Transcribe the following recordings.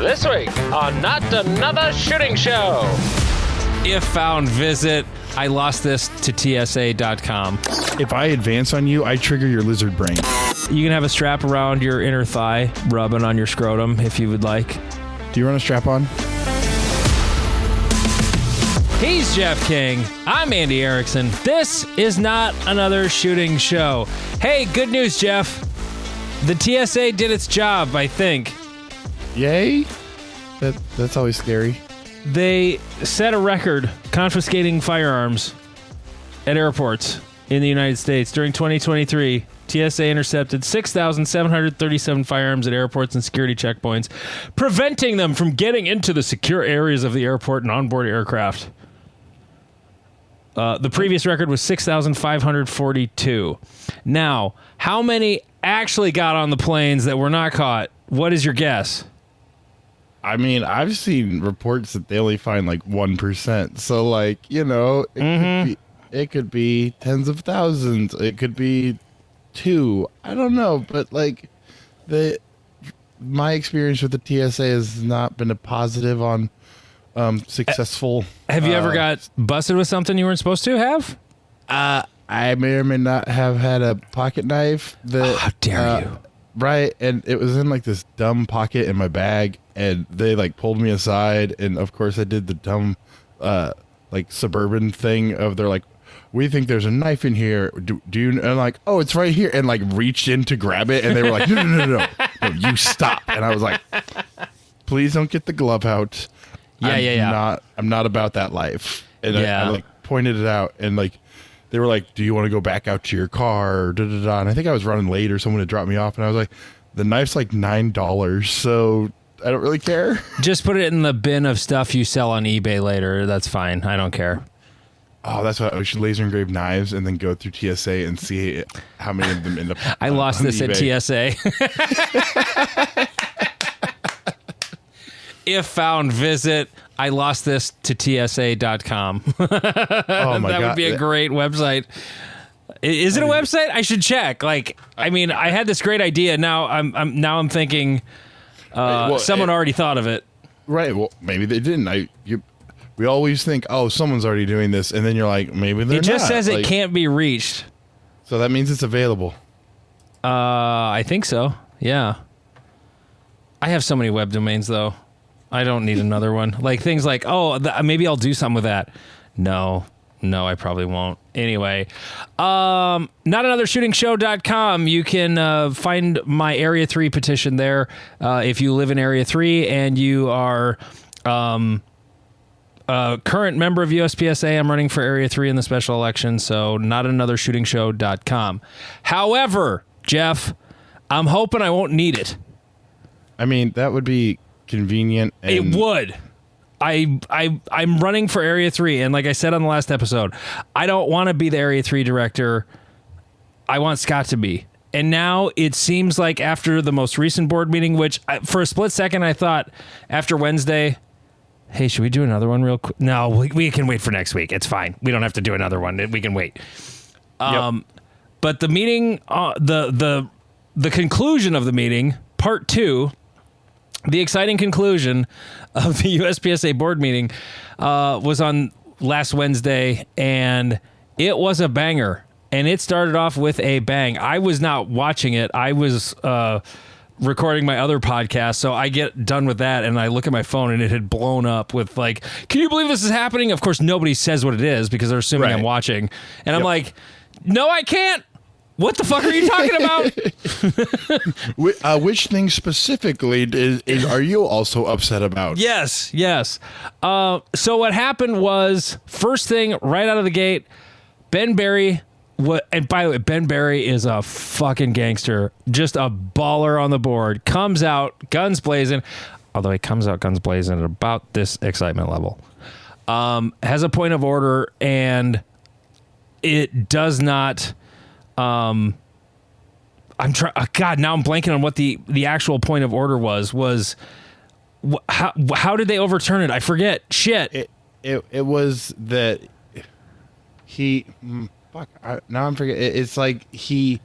This week on Not Another Shooting Show. If found, visit I lost this to TSA.com. If I advance on you, I trigger your lizard brain. You can have a strap around your inner thigh, rubbing on your scrotum if you would like. Do you run a strap on? He's Jeff King. I'm Andy Erickson. This is Not Another Shooting Show. Hey, good news, Jeff. The TSA did its job, I think. Yay? That's always scary. They set a record confiscating firearms at airports in the United States. During 2023, TSA intercepted 6,737 firearms at airports and security checkpoints, preventing them from getting into the secure areas of the airport and onboard aircraft. The previous record was 6,542. Now, how many actually got on the planes that were not caught? What is your guess? I mean, I've seen reports that they only find like 1%. So, like, you know, it could be tens of thousands. It could be 2. I don't know. But, like, my experience with the TSA has not been a positive on successful. Have you ever got busted with something you weren't supposed to have? I may or may not have had a pocket knife. How dare you? Right, and it was in like this dumb pocket in my bag, and they like pulled me aside, and of course I did the dumb like suburban thing of they're like, we think there's a knife in here. Do you? And I'm like, oh, it's right here, and like reached in to grab it, and they were like, no, you stop. And I was like, please don't get the glove out. Yeah. I'm not about that life. And Yeah. I like pointed it out, and like they were like, do you want to go back out to your car? And I think I was running late, or someone had dropped me off, and I was like, the knife's like $9, so I don't really care. Just put it in the bin of stuff you sell on eBay later. That's fine. I don't care. Oh, that's what we should laser engrave knives and then go through TSA and see how many of them end up. I lost this eBay. at TSA. If found, visit I lost this to TSA.com. Oh my that God. would be a great website. Is it a website? I should check. Like, I mean, I had this great idea. Now I'm thinking someone already thought of it. Right. Well, maybe they didn't. We always think, oh, someone's already doing this, and then you're like, maybe they're not. It just says like, it can't be reached. So that means it's available. I think so. Yeah. I have so many web domains though. I don't need another one. Like things like, maybe I'll do something with that. No, I probably won't. Anyway, notanothershootingshow.com. You can find my Area 3 petition there. If you live in Area 3 and you are a current member of USPSA, I'm running for Area 3 in the special election, so notanothershootingshow.com. However, Jeff, I'm hoping I won't need it. I mean, that would be convenient. And It would. I'm running for Area 3, and like I said on the last episode, I don't want to be the Area 3 director. I want Scott to be. And now it seems like after the most recent board meeting, which for a split second I thought after Wednesday, hey, should we do another one real quick? No, we can wait for next week. It's fine. We don't have to do another one. We can wait. Yep. But the meeting, the conclusion of the meeting, part 2, the exciting conclusion of the USPSA board meeting was on last Wednesday, and it was a banger. And it started off with a bang. I was not watching it. I was recording my other podcast, so I get done with that, and I look at my phone, and it had blown up with like, can you believe this is happening? Of course, nobody says what it is because they're assuming I'm watching. And I'm like, no, I can't. What the fuck are you talking about? Which thing specifically are you also upset about? Yes. So what happened was, first thing right out of the gate, Ben Berry. And by the way, Ben Berry is a fucking gangster, just a baller on the board. Comes out guns blazing, although he comes out guns blazing at about this excitement level. Has a point of order, and it does not. God, now I'm blanking on what the actual point of order was. How did they overturn it? I forget. Shit. It was that he. Now I'm forgetting. It's like the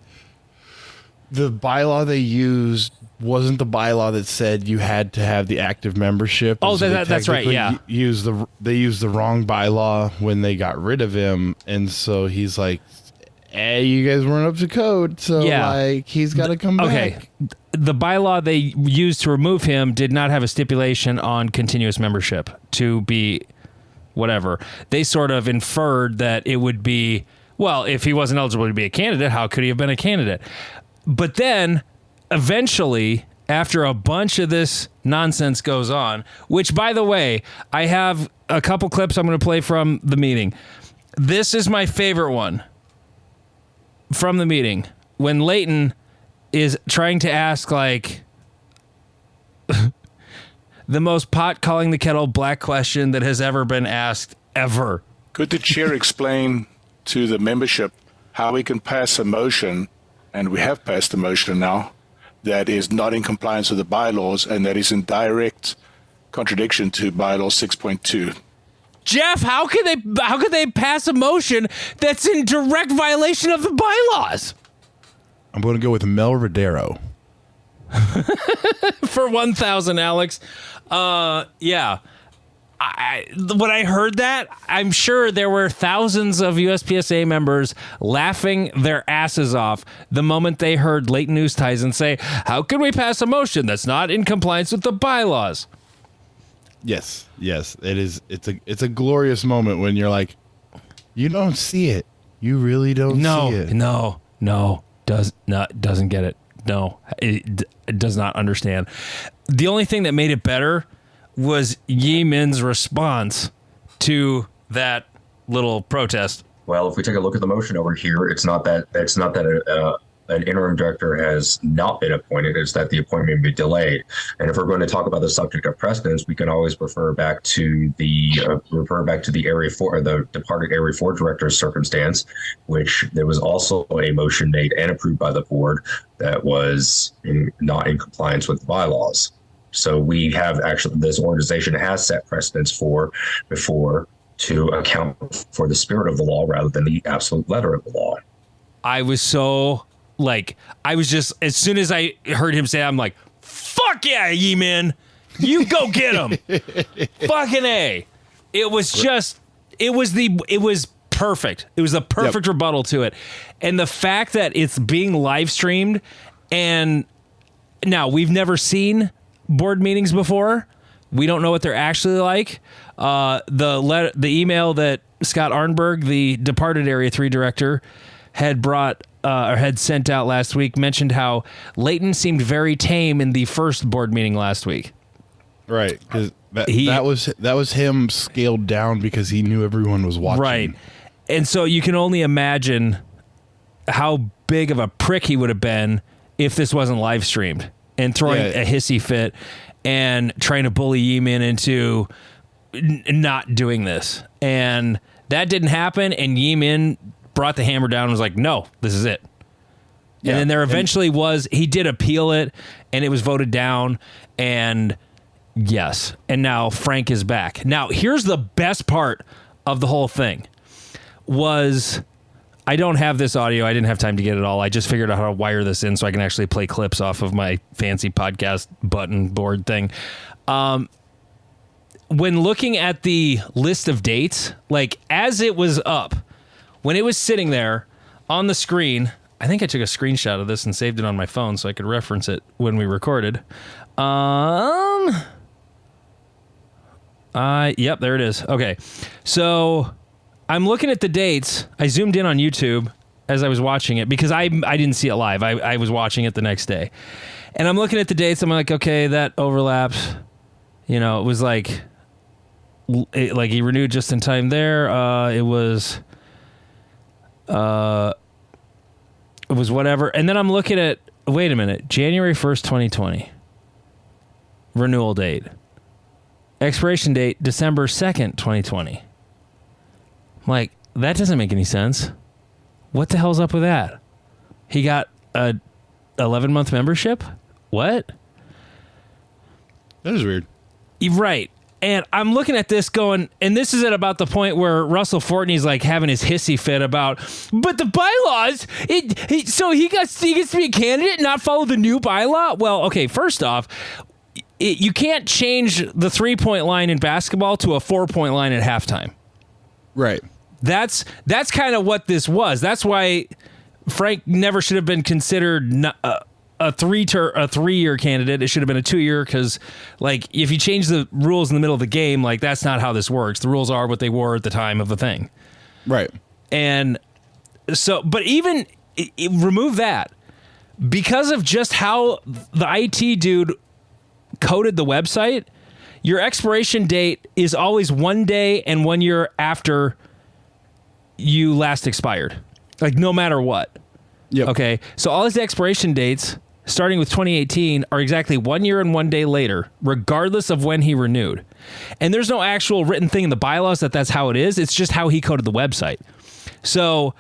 bylaw they used wasn't the bylaw that said you had to have the active membership. Oh, And so they that's right, technically they used the wrong bylaw when they got rid of him, and so he's like, "Hey, you guys weren't up to code, so like he's got to come back." Okay, the bylaw they used to remove him did not have a stipulation on continuous membership to be whatever. They sort of inferred that it would be, well, if he wasn't eligible to be a candidate, how could he have been a candidate? But then eventually, after a bunch of this nonsense goes on, which, by the way, I have a couple clips I'm going to play from the meeting. This is my favorite one from the meeting when Leighton is trying to ask, like, the most pot calling the kettle black question that has ever been asked ever. Could the chair explain to the membership how we can pass a motion, and we have passed a motion now, that is not in compliance with the bylaws and that is in direct contradiction to bylaw 6.2? Jeff, how could they pass a motion that's in direct violation of the bylaws? I'm going to go with Mel Rodero. For 1,000, Alex. Yeah. When I heard that, I'm sure there were thousands of USPSA members laughing their asses off the moment they heard Leighton Oosthuizen say, "How can we pass a motion that's not in compliance with the bylaws?" Yes, it is. It's a glorious moment when you're like, you don't see it. You really don't see it. No, doesn't get it. No, it does not understand. The only thing that made it better was Yi Min's response to that little protest. Well, if we take a look at the motion over here, it's not that an interim director has not been appointed; it's that the appointment be delayed. And if we're going to talk about the subject of precedence, we can always refer back to the Area 4, the departed Area 4 director's circumstance, which there was also a motion made and approved by the board that was not in compliance with the bylaws. So we have this organization has set precedents before to account for the spirit of the law rather than the absolute letter of the law. I was so just, as soon as I heard him say, I'm like, fuck yeah, Yi Min, you go get him. Fucking A. It was perfect. It was the perfect rebuttal to it. And the fact that it's being live streamed, and now we've never seen board meetings before. We don't know what they're actually like. The email that Scott Arnberg, the departed Area 3 director, had sent out last week mentioned how Leighton seemed very tame in the first board meeting last week. Right, because that was him scaled down because he knew everyone was watching. Right, and so you can only imagine how big of a prick he would have been if this wasn't live streamed and throwing a hissy fit and trying to bully Yi Min into not doing this. And that didn't happen, and Yi Min brought the hammer down and was like, no, this is it. Yeah. And then there eventually he did appeal it, and it was voted down, and yes. And now Frank is back. Now, here's the best part of the whole thing was, I don't have this audio. I didn't have time to get it all. I just figured out how to wire this in so I can actually play clips off of my fancy podcast button board thing. When looking at the list of dates, like as it was up, when it was sitting there on the screen, I think I took a screenshot of this and saved it on my phone so I could reference it when we recorded. Yep, there it is. Okay. So I'm looking at the dates. I zoomed in on YouTube as I was watching it because I didn't see it live. I was watching it the next day. And I'm looking at the dates. I'm like, okay, that overlaps. You know, it was like he renewed just in time there. It was whatever. And then I'm looking at, wait a minute, January 1st, 2020. Renewal date. Expiration date, December 2nd, 2020. I'm like, that doesn't make any sense. What the hell's up with that? He got a 11-month membership? What? That is weird. Right. And I'm looking at this going, and this is at about the point where Russell Fortney's like having his hissy fit about, but the bylaws, so he gets to be a candidate and not follow the new bylaw? Well, okay, first off, you can't change the 3-point line in basketball to a 4-point line at halftime. Right. That's kind of what this was. That's why Frank never should have been considered a 3-year candidate. It should have been a 2-year, because like if you change the rules in the middle of the game, like that's not how this works. The rules are what they were at the time of the thing. Right. And so, but even remove that, because of just how the IT dude coded the website, your expiration date is always 1 day and 1 year after you last expired, like no matter what. Yep. Okay. So all his expiration dates, starting with 2018, are exactly 1 year and 1 day later, regardless of when he renewed. And there's no actual written thing in the bylaws that that's how it is. It's just how he coded the website. So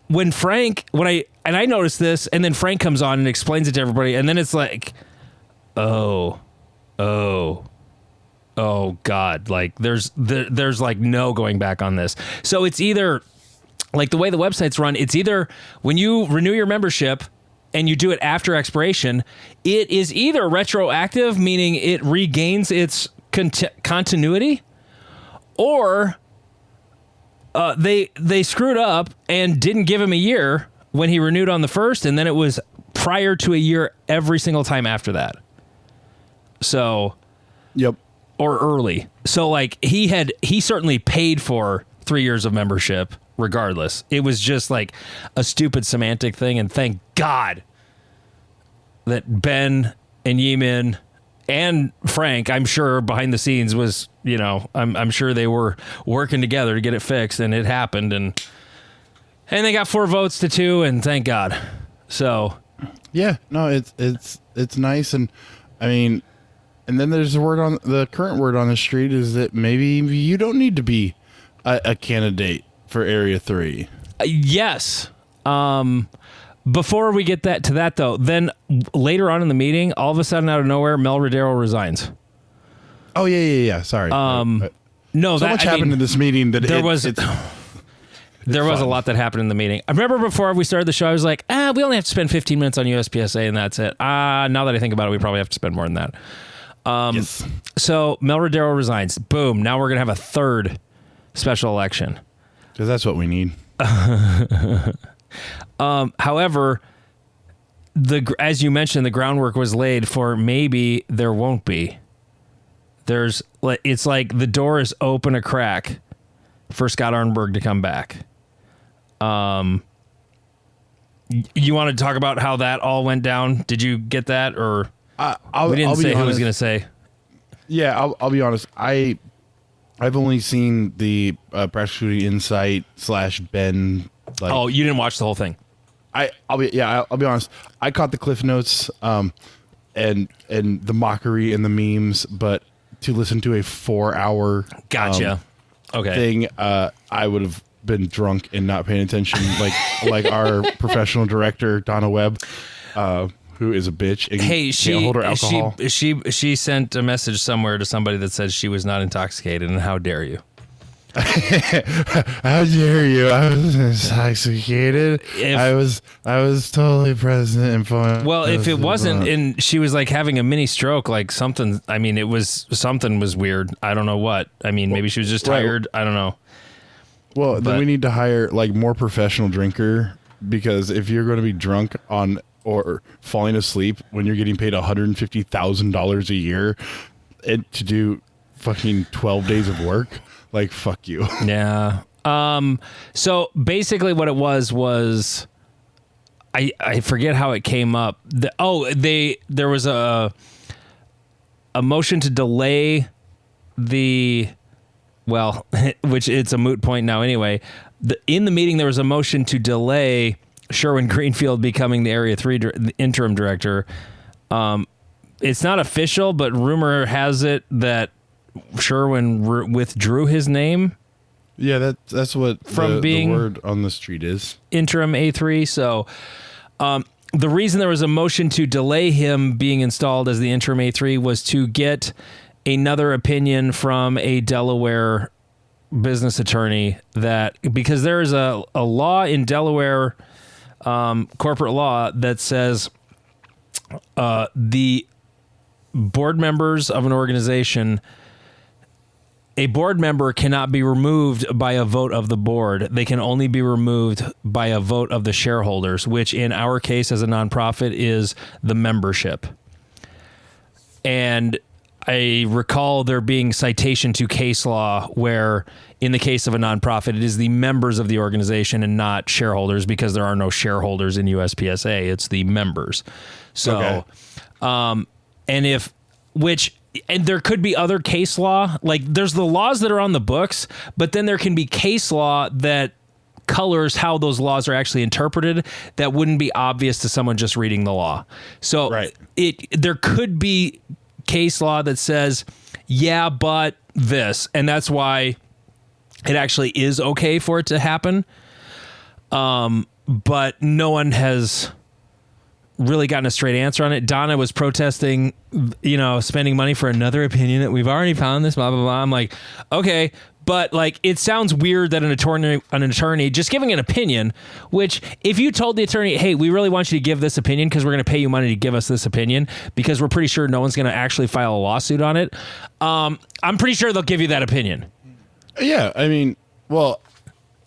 when I noticed this, and then Frank comes on and explains it to everybody, and then it's like, oh God, like there's like no going back on this. So it's either like the way the website's run, it's either when you renew your membership and you do it after expiration, it is either retroactive, meaning it regains its continuity, or they screwed up and didn't give him a year when he renewed on the first, and then it was prior to a year every single time after that. So, yep. Or early. So like he certainly paid for 3 years of membership regardless. It was just like a stupid semantic thing, and thank God that Ben and Yeeman and Frank, I'm sure behind the scenes was, I'm sure they were working together to get it fixed, and it happened, and they got 4 votes to 2, and thank God. So yeah, no, it's nice. And I mean, and then there's the current word on the street is that maybe you don't need to be a candidate for Area 3. Yes. Before we get to that though, then later on in the meeting, all of a sudden out of nowhere, Mel Rodero resigns. Oh yeah. Sorry. No, so much happened in this meeting that there was a lot that happened in the meeting. I remember before we started the show, I was like, we only have to spend 15 minutes on USPSA and that's it. Now that I think about it, we probably have to spend more than that. Yes. So Mel Rodero resigns. Boom. Now we're going to have a third special election. Because that's what we need. However, as you mentioned, the groundwork was laid for maybe there won't be. It's like the door is open a crack for Scott Arnberg to come back. You want to talk about how that all went down? Did you get that, or we didn't say who was going to say? Yeah, I'll be honest. I've only seen the Prosecuting Insight / Ben. You didn't watch the whole thing. I'll be honest. I caught the cliff notes, and the mockery and the memes, but to listen to a 4-hour gotcha thing, I would have been drunk and not paying attention, like our professional director Donna Webb, who is a bitch. And hey, can't hold her alcohol. She sent a message somewhere to somebody that says she was not intoxicated, and how dare you? How dare you? I was intoxicated. I was totally present and fun. Well, if it wasn't, and she was like having a mini stroke, like something. I mean, something was weird. I don't know what. I mean, maybe she was just tired. I don't know. Well, then we need to hire like more professional drinker, because if you're going to be drunk on or falling asleep when you're getting paid $150,000 a year and to do fucking 12 days of work, like, fuck you. Yeah. So basically what it was I forget how it came up. There was a motion to delay which it's a moot point now anyway. In the meeting, there was a motion to delay Sherwin Greenfield becoming the Area 3 interim director. It's not official, but rumor has it that Sherwin withdrew his name. Yeah, that's what from being the word on the street is. Interim A3. So the reason there was a motion to delay him being installed as the interim A3 was to get another opinion from a Delaware business attorney that because there is a law in Delaware, corporate law, that says the board members of an organization, a board member cannot be removed by a vote of the board. They can only be removed by a vote of the shareholders, which in our case as a nonprofit is the membership. And I recall there being citation to case law where in the case of a nonprofit, it is the members of the organization and not shareholders, because there are no shareholders in USPSA. It's the members. So, okay. And there could be other case law, like there's the laws that are on the books, but then there can be case law that colors how those laws are actually interpreted that wouldn't be obvious to someone just reading the law. So right. There could be case law that says, yeah, but this, and that's why it actually is okay for it to happen. But no one has really gotten a straight answer on it. Donna was protesting, spending money for another opinion that we've already found this, blah, blah, blah. I'm like, okay, but like, it sounds weird that an attorney just giving an opinion, which if you told the attorney, hey, we really want you to give this opinion because we're going to pay you money to give us this opinion because we're pretty sure no one's going to actually file a lawsuit on it. I'm pretty sure they'll give you that opinion. Yeah. I mean, well,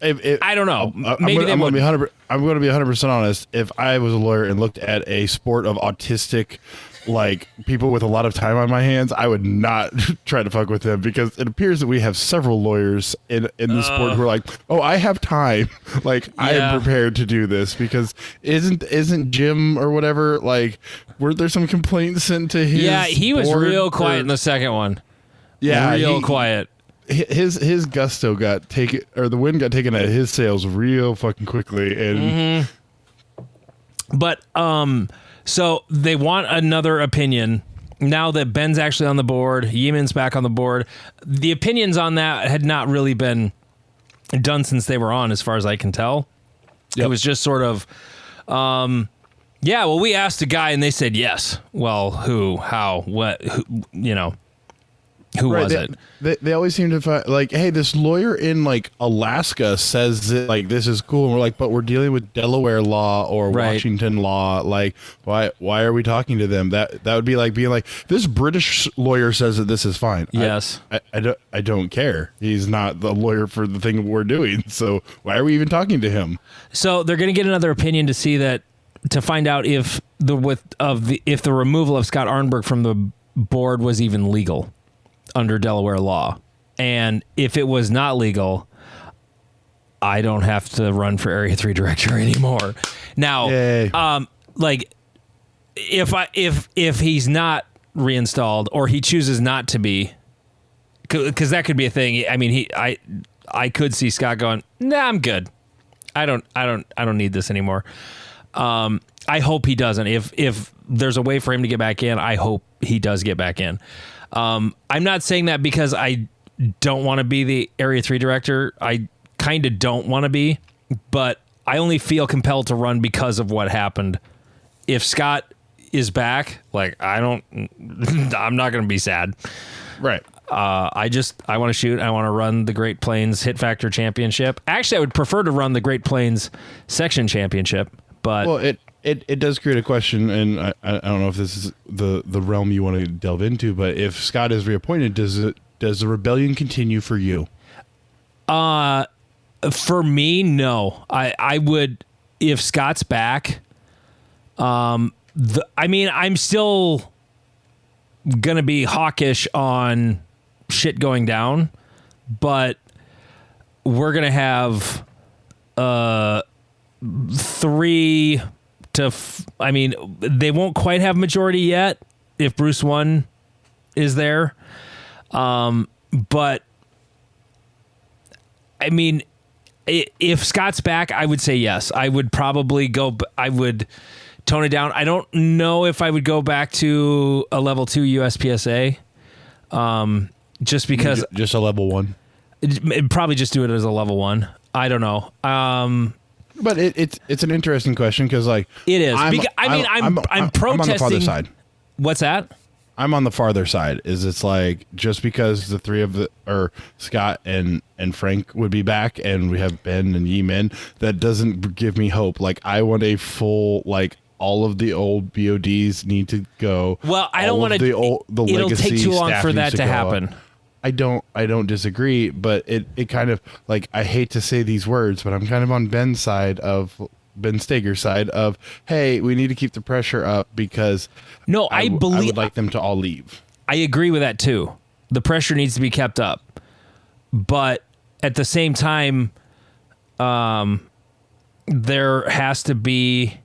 I don't know. I'm going to be 100% honest. If I was a lawyer and looked at a sport of autistic, like people with a lot of time on my hands, I would not try to fuck with them, because it appears that we have several lawyers in the sport who are like, oh, I have time. Like, yeah. I am prepared to do this, because isn't Jim or whatever, like, were there some complaints sent to his Yeah, he was board real quiet in the second one. Yeah, real quiet. His gusto got taken, or the wind got taken out of his sails real fucking quickly, and but so they want another opinion now that Ben's actually on the board, Yemen's back on the board. The opinions on that had not really been done since they were on, as far as I can tell. Yep. It was just sort of yeah, well, we asked a guy and they said yes. Well, who, how, what, who, who was it? They always seem to find, like, hey, this lawyer in like Alaska says that, like, this is cool, and we're like, but we're dealing with Delaware law or Washington law. Like, why are we talking to them? That would be like being like, this British lawyer says that this is fine. Yes, I don't care. He's not the lawyer for the thing we're doing. So why are we even talking to him? So they're going to get another opinion to find out if the removal of Scott Arnberg from the board was even legal under Delaware law. And if it was not legal, I don't have to run for Area 3 director anymore. Now, like, if he's not reinstalled, or he chooses not to be, because that could be a thing. I mean, I could see Scott going, nah, I'm good. I don't need this anymore. I hope he doesn't. If there's a way for him to get back in, I hope he does get back in. I'm not saying that because I don't want to be the Area 3 director. I kind of don't want to be, but I only feel compelled to run because of what happened. If Scott is back, like, I'm not going to be sad. Right. I want to shoot. I want to run the Great Plains Hit Factor Championship. Actually, I would prefer to run the Great Plains Section Championship, but... Well, it does create a question, and I don't know if this is the realm you want to delve into, but if Scott is reappointed, does the rebellion continue for you? For me, no. I would, if Scott's back. I'm still gonna be hawkish on shit going down, but we're gonna have 3 to. They won't quite have majority yet if Bruce 1 is there, but. I mean, if Scott's back, I would say yes. I would probably go. I would tone it down. I don't know if I would go back to a level 2 USPSA, just because just a level 1. It'd probably just do it as a level 1. I don't know. But it's an interesting question, because like it is. I'm protesting. I'm on the father side. What's that? I'm on the farther side. Is it's like just because the three of the or Scott and Frank would be back, and we have Ben and Yi-Min, that doesn't give me hope. Like I want a full like. All of the old BODs need to go. Well, I don't want to. It'll take too long for that to happen. I don't disagree, but it kind of like I hate to say these words, but I'm kind of on Ben Stager's side of, hey, we need to keep the pressure up because I would like them to all leave. I agree with that too. The pressure needs to be kept up, but at the same time, there has to be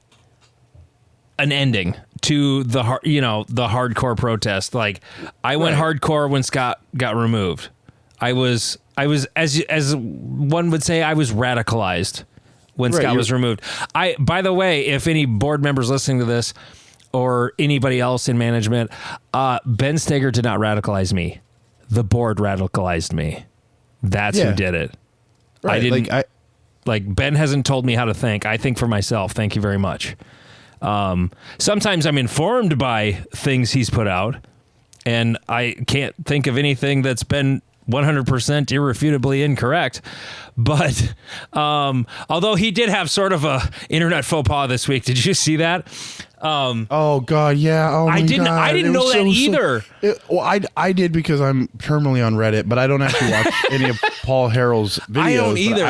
an ending to the hardcore protest. Like I went hardcore when Scott got removed. I was as one would say, I was radicalized when Scott was removed. By the way, if any board members listening to this or anybody else in management, Ben Steger did not radicalize me. The board radicalized me. That's who did it. Right. I didn't like Ben hasn't told me how to think. I think for myself. Thank you very much. Sometimes I'm informed by things he's put out, and I can't think of anything that's been 100% irrefutably incorrect. But although he did have sort of a internet faux pas this week, did you see that? Oh God, yeah. Oh my God. I didn't know that either. I did because I'm terminally on Reddit, but I don't actually watch any of Paul Harrell's videos. I don't either.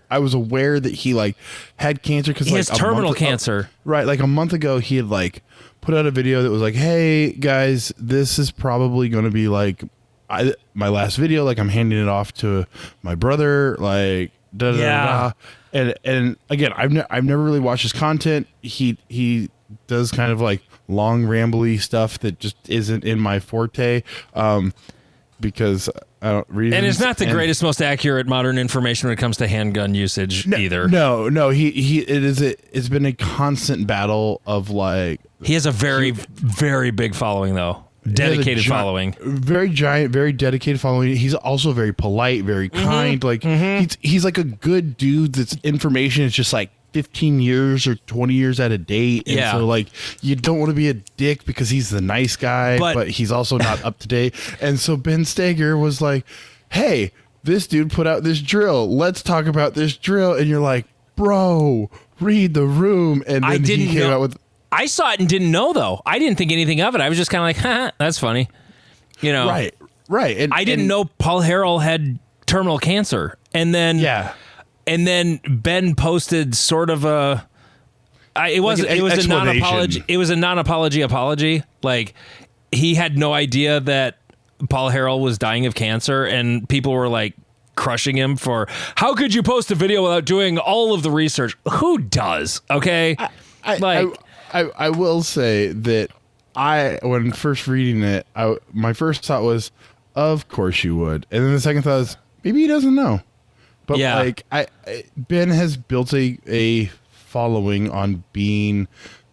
I was aware that he like had cancer because he has terminal cancer. Right, like a month ago, he had like put out a video that was like, "Hey guys, this is probably going to be like my last video. Like I'm handing it off to my brother. Like da da da." And again, I've never really watched his content. He does kind of like long rambly stuff that just isn't in my forte, because I don't read. And it's not the greatest, most accurate modern information when it comes to handgun usage either. No, it's been a constant battle of like. He has a very big following though. Dedicated following. Very giant, very dedicated following. He's also very polite, very kind. Like he's like a good dude that's information is just like 15 years or 20 years out of date. And so like you don't want to be a dick because he's the nice guy, but he's also not up to date. And so Ben Steger was like, hey, this dude put out this drill. Let's talk about this drill. And you're like, bro, read the room. And then he came out with. I saw it and didn't know though. I didn't think anything of it. I was just kind of like, haha, that's funny. You know. Right. And I didn't know Paul Harrell had terminal cancer. And then And then Ben posted sort of it was a non-apology. It was a non-apology apology. Like he had no idea that Paul Harrell was dying of cancer, and people were like crushing him for how could you post a video without doing all of the research? Who does? Okay, I will say that when first reading it, my first thought was, of course you would, and then the second thought was maybe he doesn't know. But like Ben has built a following on being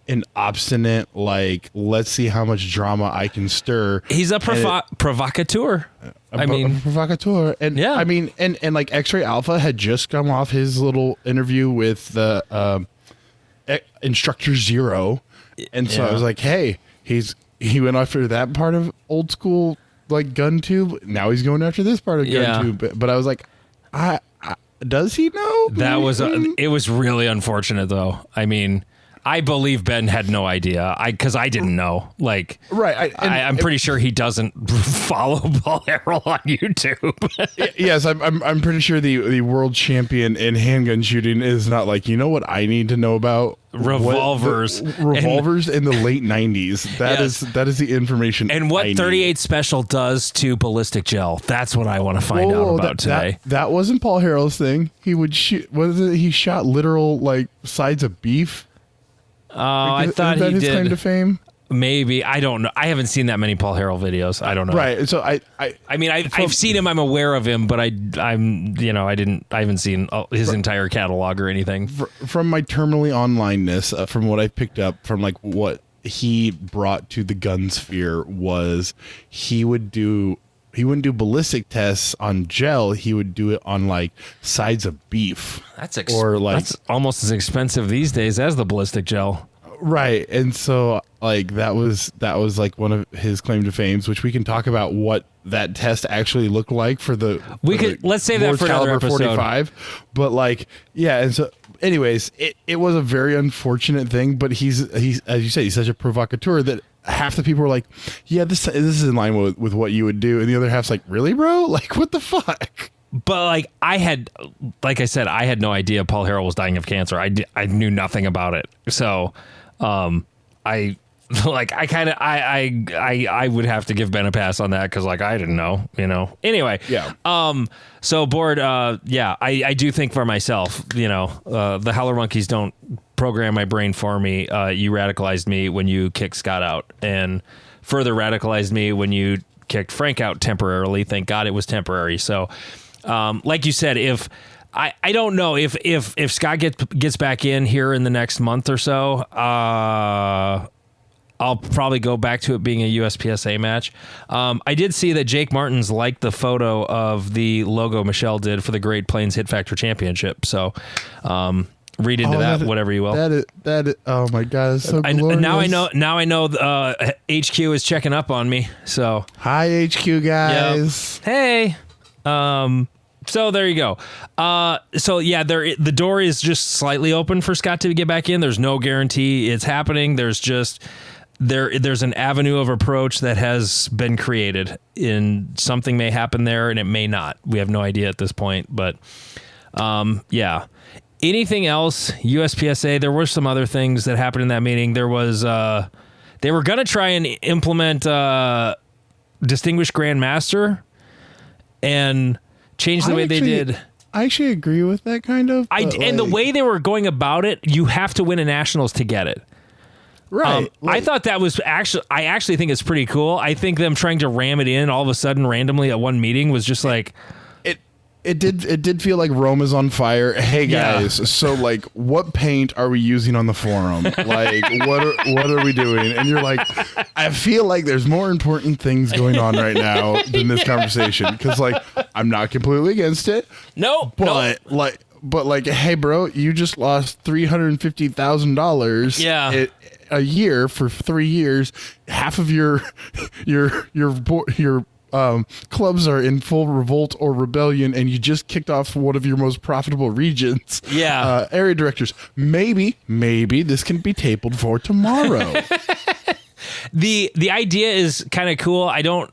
an obstinate, like, let's see how much drama I can stir. He's a provocateur. A provocateur. And I mean, and like X-Ray Alpha had just come off his little interview with the Instructor Zero. And so I was like, hey, he went after that part of old school, like gun tube. Now he's going after this part of gun tube. But I was like, does he know? That was it was really unfortunate though. I mean, I believe Ben had no idea. Because I didn't know. Like, right. I'm pretty sure he doesn't follow Paul Harrell on YouTube. Yes, I'm pretty sure the world champion in handgun shooting is not like, you know what I need to know about? Revolvers in the late 90s. That is the information. And what 38 Special does to ballistic gel. That's what I want to find out about today. That wasn't Paul Harrell's thing. He would shoot. He shot literal like sides of beef. I thought he did. His claim to fame? Maybe. I don't know. I haven't seen that many Paul Harrell videos. I don't know. Right. So I mean, I've seen him. I'm aware of him, but I haven't seen his entire catalog or anything. From my terminally onlineness, from what I picked up from like what he brought to the gun sphere was he wouldn't do ballistic tests on gel. He would do it on like sides of beef. That's almost as expensive these days as the ballistic gel. Right. And so like that was like one of his claim to fame, which we can talk about what that test actually looked like for the let's save that Lord's for another Caliber episode. 45. But like, yeah, and so anyways, it was a very unfortunate thing, but he's as you say, he's such a provocateur that half the people were like, yeah, this is in line with what you would do, and the other half's like, really, bro? Like, what the fuck? But like I said, I had no idea Paul Harrell was dying of cancer. I knew nothing about it. So, I would have to give Ben a pass on that because like I didn't know, Anyway, Yeah. So board, I do think for myself, the Howler Monkeys don't program my brain for me. You radicalized me when you kicked Scott out, and further radicalized me when you kicked Frank out temporarily. Thank God it was temporary. So, like you said, if I don't know if Scott gets back in here in the next month or so, I'll probably go back to it being a USPSA match. I did see that Jake Martins liked the photo of the logo Michelle did for the Great Plains Hit Factor Championship. So, read into that whatever you will. That is, oh my God, it's so glorious. Now I know HQ is checking up on me. So hi HQ guys. Yep. Hey. So there you go. So yeah, the door is just slightly open for Scott to get back in. There's no guarantee it's happening. There's just there's an avenue of approach that has been created, and something may happen there and it may not. We have no idea at this point, but yeah. Anything else? USPSA, there were some other things that happened in that meeting. There was they were going to try and implement Distinguished Grandmaster and change the way they did. I actually agree with that kind of. And the way they were going about it, you have to win a nationals to get it. Right. I thought that was I actually think it's pretty cool. I think them trying to ram it in all of a sudden randomly at one meeting was just like. It did feel like Rome is on fire. Hey guys, so like, what paint are we using on the forum? Like, what are we doing? And you're like, I feel like there's more important things going on right now than this conversation. Because like, I'm not completely against it. No, but like, hey bro, you just lost $350,000. Yeah. A year for 3 years. Half of your clubs are in full revolt or rebellion, and you just kicked off one of your most profitable regions. Yeah. Area directors, maybe this can be tabled for tomorrow. The idea is kind of cool. I don't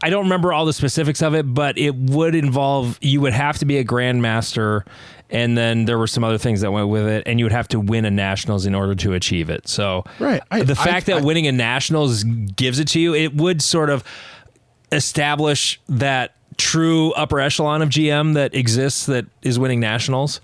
remember all the specifics of it, but it would involve, you would have to be a grandmaster, and then there were some other things that went with it, and you would have to win a nationals in order to achieve it. So right. The fact that winning a nationals gives it to you, it would sort of establish that true upper echelon of GM that exists, that is winning nationals.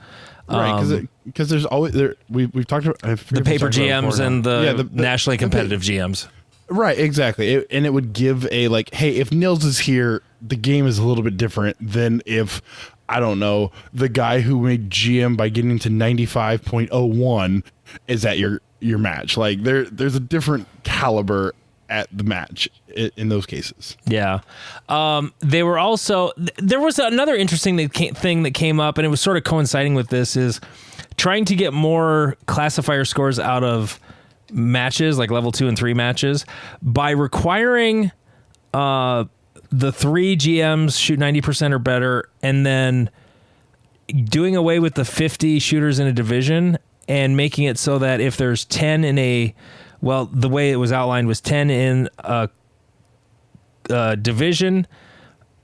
Right, because there's always we've talked about the paper GMs and the nationally competitive GMs. Right, exactly. And it would give a like, hey, if Nils is here, the game is a little bit different than if, I don't know, the guy who made GM by getting to 95.01 is at your match. Like there's a different caliber at the match in those cases. Yeah. They were also, there was another interesting thing that came up, and it was sort of coinciding with this, is trying to get more classifier scores out of matches, like level 2 and 3 matches, by requiring the 3 GMs shoot 90% or better, and then doing away with the 50 shooters in a division, and making it so that if there's 10 in a, well, the way it was outlined was 10 in a division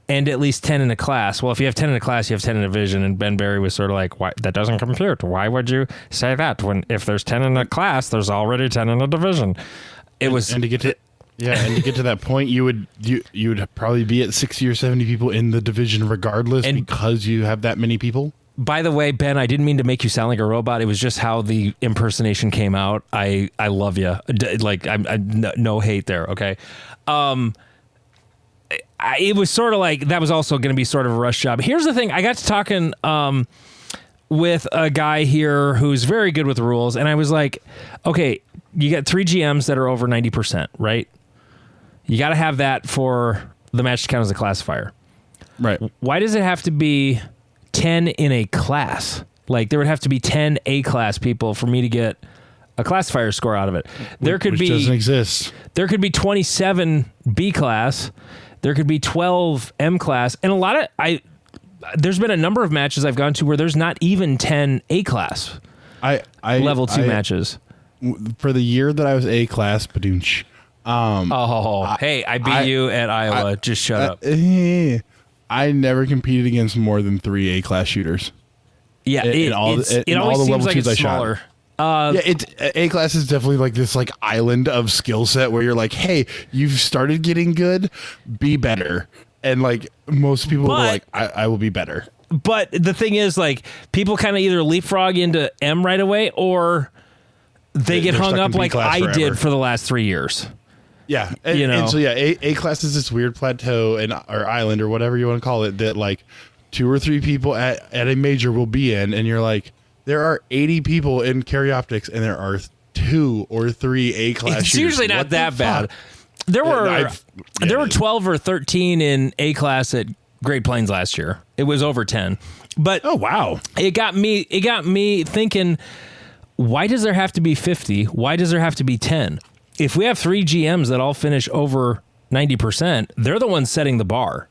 and at least 10 in a class. Well, if you have 10 in a class, you have 10 in a division. And Ben Berry was sort of like, "Why, that doesn't compute. Why would you say that when if there's 10 in a class, there's already 10 in a division?" It was, and to get to that point, you would probably be at 60 or 70 people in the division regardless, because you have that many people. By the way, Ben, I didn't mean to make you sound like a robot. It was just how the impersonation came out. I love you. Like, I'm no hate there. Okay. It was sort of like, that was also going to be sort of a rush job. Here's the thing. I got to talking with a guy here who's very good with rules. And I was like, okay, you got 3 GMs that are over 90%, right? You got to have that for the match to count as a classifier. Right. Why does it have to be 10 in a class? Like, there would have to be 10 A class people for me to get a classifier score out of it. There could Which doesn't be exist. there could be 27 B class, there could be 12 M class, and a lot of there's been a number of matches I've gone to where there's not even 10 A class I level 2 matches. For the year that I was A class, badoonch. Hey, I beat you at Iowa. Just shut up. I never competed against more than 3 A class shooters. Yeah, it always seems like it's smaller. It's A class is definitely like this like island of skill set where you're like, hey, you've started getting good, be better. And like most people are like, I will be better. But the thing is, like, people kind of either leapfrog into M right away, or they get hung up like I did for the last 3 years. Yeah, and so A class is this weird plateau or island or whatever you want to call it that like 2 or 3 people at a major will be in, and you're like, there are 80 people in carry optics, and there are 2 or 3 A class. It's usually not that bad. There were 12 or 13 in A class at Great Plains last year. It was over 10. But oh wow, it got me thinking, why does there have to be 50? Why does there have to be 10? If we have 3 GMs that all finish over 90%, they're the ones setting the bar.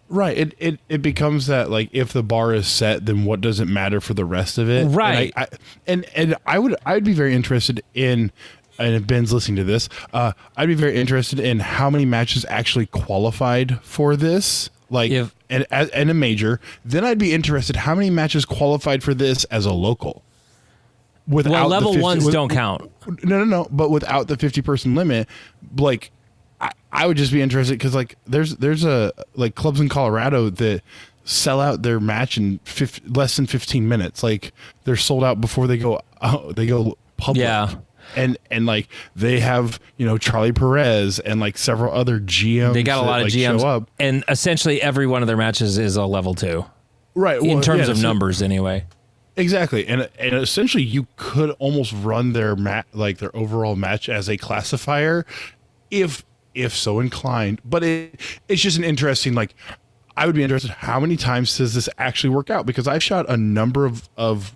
Right. It becomes that like if the bar is set, then what does it matter for the rest of it? Right. And I would be very interested in, and if Ben's listening to this, I'd be very interested in how many matches actually qualified for this. Like and a major. Then I'd be interested how many matches qualified for this as a local. Without level 1s don't count. No. But without the 50-person limit, like I would just be interested because like there's a like clubs in Colorado that sell out their match in less than 15 minutes. Like they're sold out before they go public. Yeah. And like they have, Charlie Perez and like several other GMs. They got a lot of GMs show up. And essentially every one of their matches is a level 2. Right. In terms of numbers anyway. Exactly. And essentially you could almost run their their overall match as a classifier if so inclined. But it's just an interesting, like, I would be interested, how many times does this actually work out? Because I've shot a number of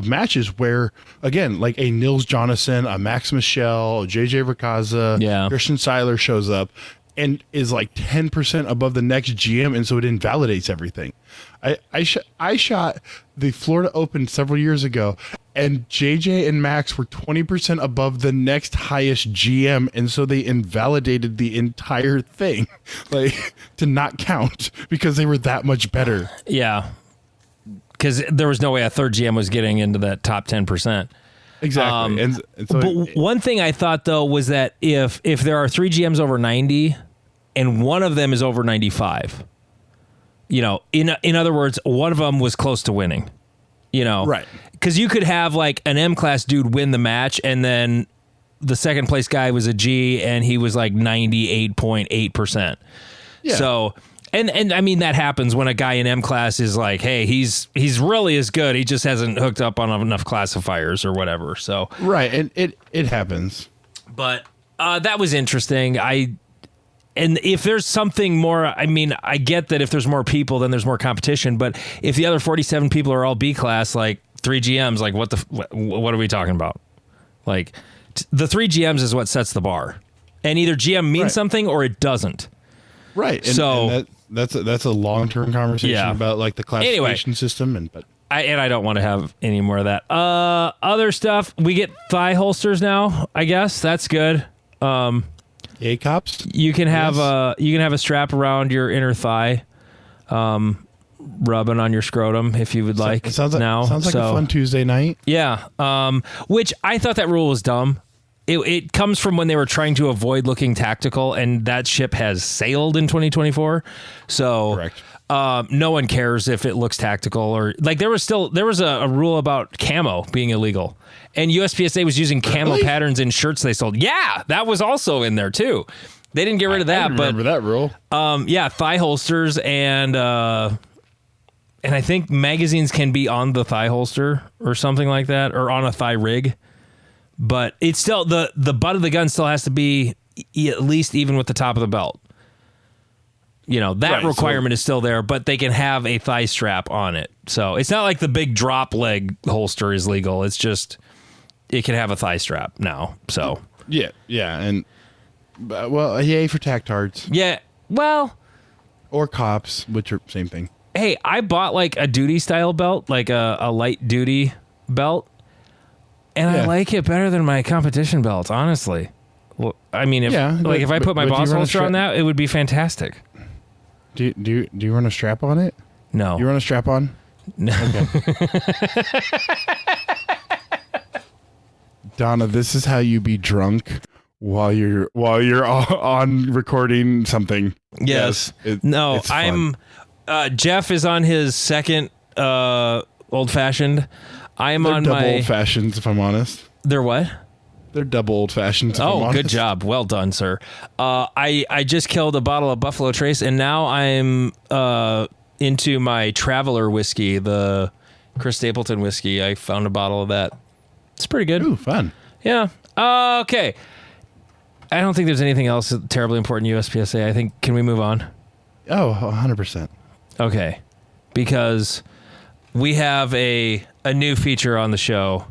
matches where, again, like a Nils Jonasson, a Max Michel, a JJ Rakaza, Christian Seiler shows up and is like 10% above the next GM, and so it invalidates everything. I shot the Florida Open several years ago, and JJ and Max were 20% above the next highest GM, and so they invalidated the entire thing, like, to not count because they were that much better. Yeah, because there was no way a third GM was getting into that top 10%. Exactly. And so but one thing I thought, though, was that if there are 3 GMs over 90 and one of them is over 95, in other words, one of them was close to winning, right? Because you could have like an M class dude win the match, and then the second place guy was a G, and he was like 98.8%. Yeah. So, and I mean that happens when a guy in M class is like, hey, he's really as good. He just hasn't hooked up on enough classifiers or whatever. So right, and it happens. But that was interesting. And if there's something more, I mean, I get that if there's more people, then there's more competition. But if the other 47 people are all B class, like 3 GMs, like what are we talking about? Like the 3 GMs is what sets the bar, and either GM means something or it doesn't. Right. And that's a long-term conversation about like the classification system, but I don't want to have any more of that. Other stuff, we get thigh holsters now. I guess that's good. A-cops? You can have a strap around your inner thigh, rubbing on your scrotum if you would like. Sounds like a fun Tuesday night. Yeah. Which I thought that rule was dumb. It comes from when they were trying to avoid looking tactical, and that ship has sailed in 2024. So correct. No one cares if it looks tactical, or like there was a rule about camo being illegal, and USPSA was using camo patterns in shirts they sold. Yeah, that was also in there too. They didn't get rid of that. I remember that rule. Thigh holsters and I think magazines can be on the thigh holster or something like that, or on a thigh rig. But it's still the butt of the gun still has to be at least even with the top of the belt. That requirement is still there, but they can have a thigh strap on it. So it's not like the big drop leg holster is legal. It's just it can have a thigh strap now. So Yeah, and well, yay for tactards yeah, well, or cops, which are same thing. hey, I bought like a duty style belt, like a light duty belt, and I Yeah. like it better than my competition belts, honestly. Well, I mean, if if I put my but do you boss run a holster on strap- that, it would be fantastic. Do you run a strap on it? No, You run a strap on? no. Donna, this is how you be drunk while you're on recording something. Yes. it- No, it's fun. I'm. Jeff is on his second old fashioned. I'm They're on double my. old fashions, if I'm honest. They're what? They're double old fashions. Oh, good job. Well done, sir. I just killed a bottle of Buffalo Trace, and now I'm into my Traveler whiskey, the Chris Stapleton whiskey. I found a bottle of that. It's pretty good. Ooh, fun. Yeah. Okay. I don't think there's anything else terribly important USPSA. I think, can we move on? Oh, 100%. Okay. Because we have a new feature on the show.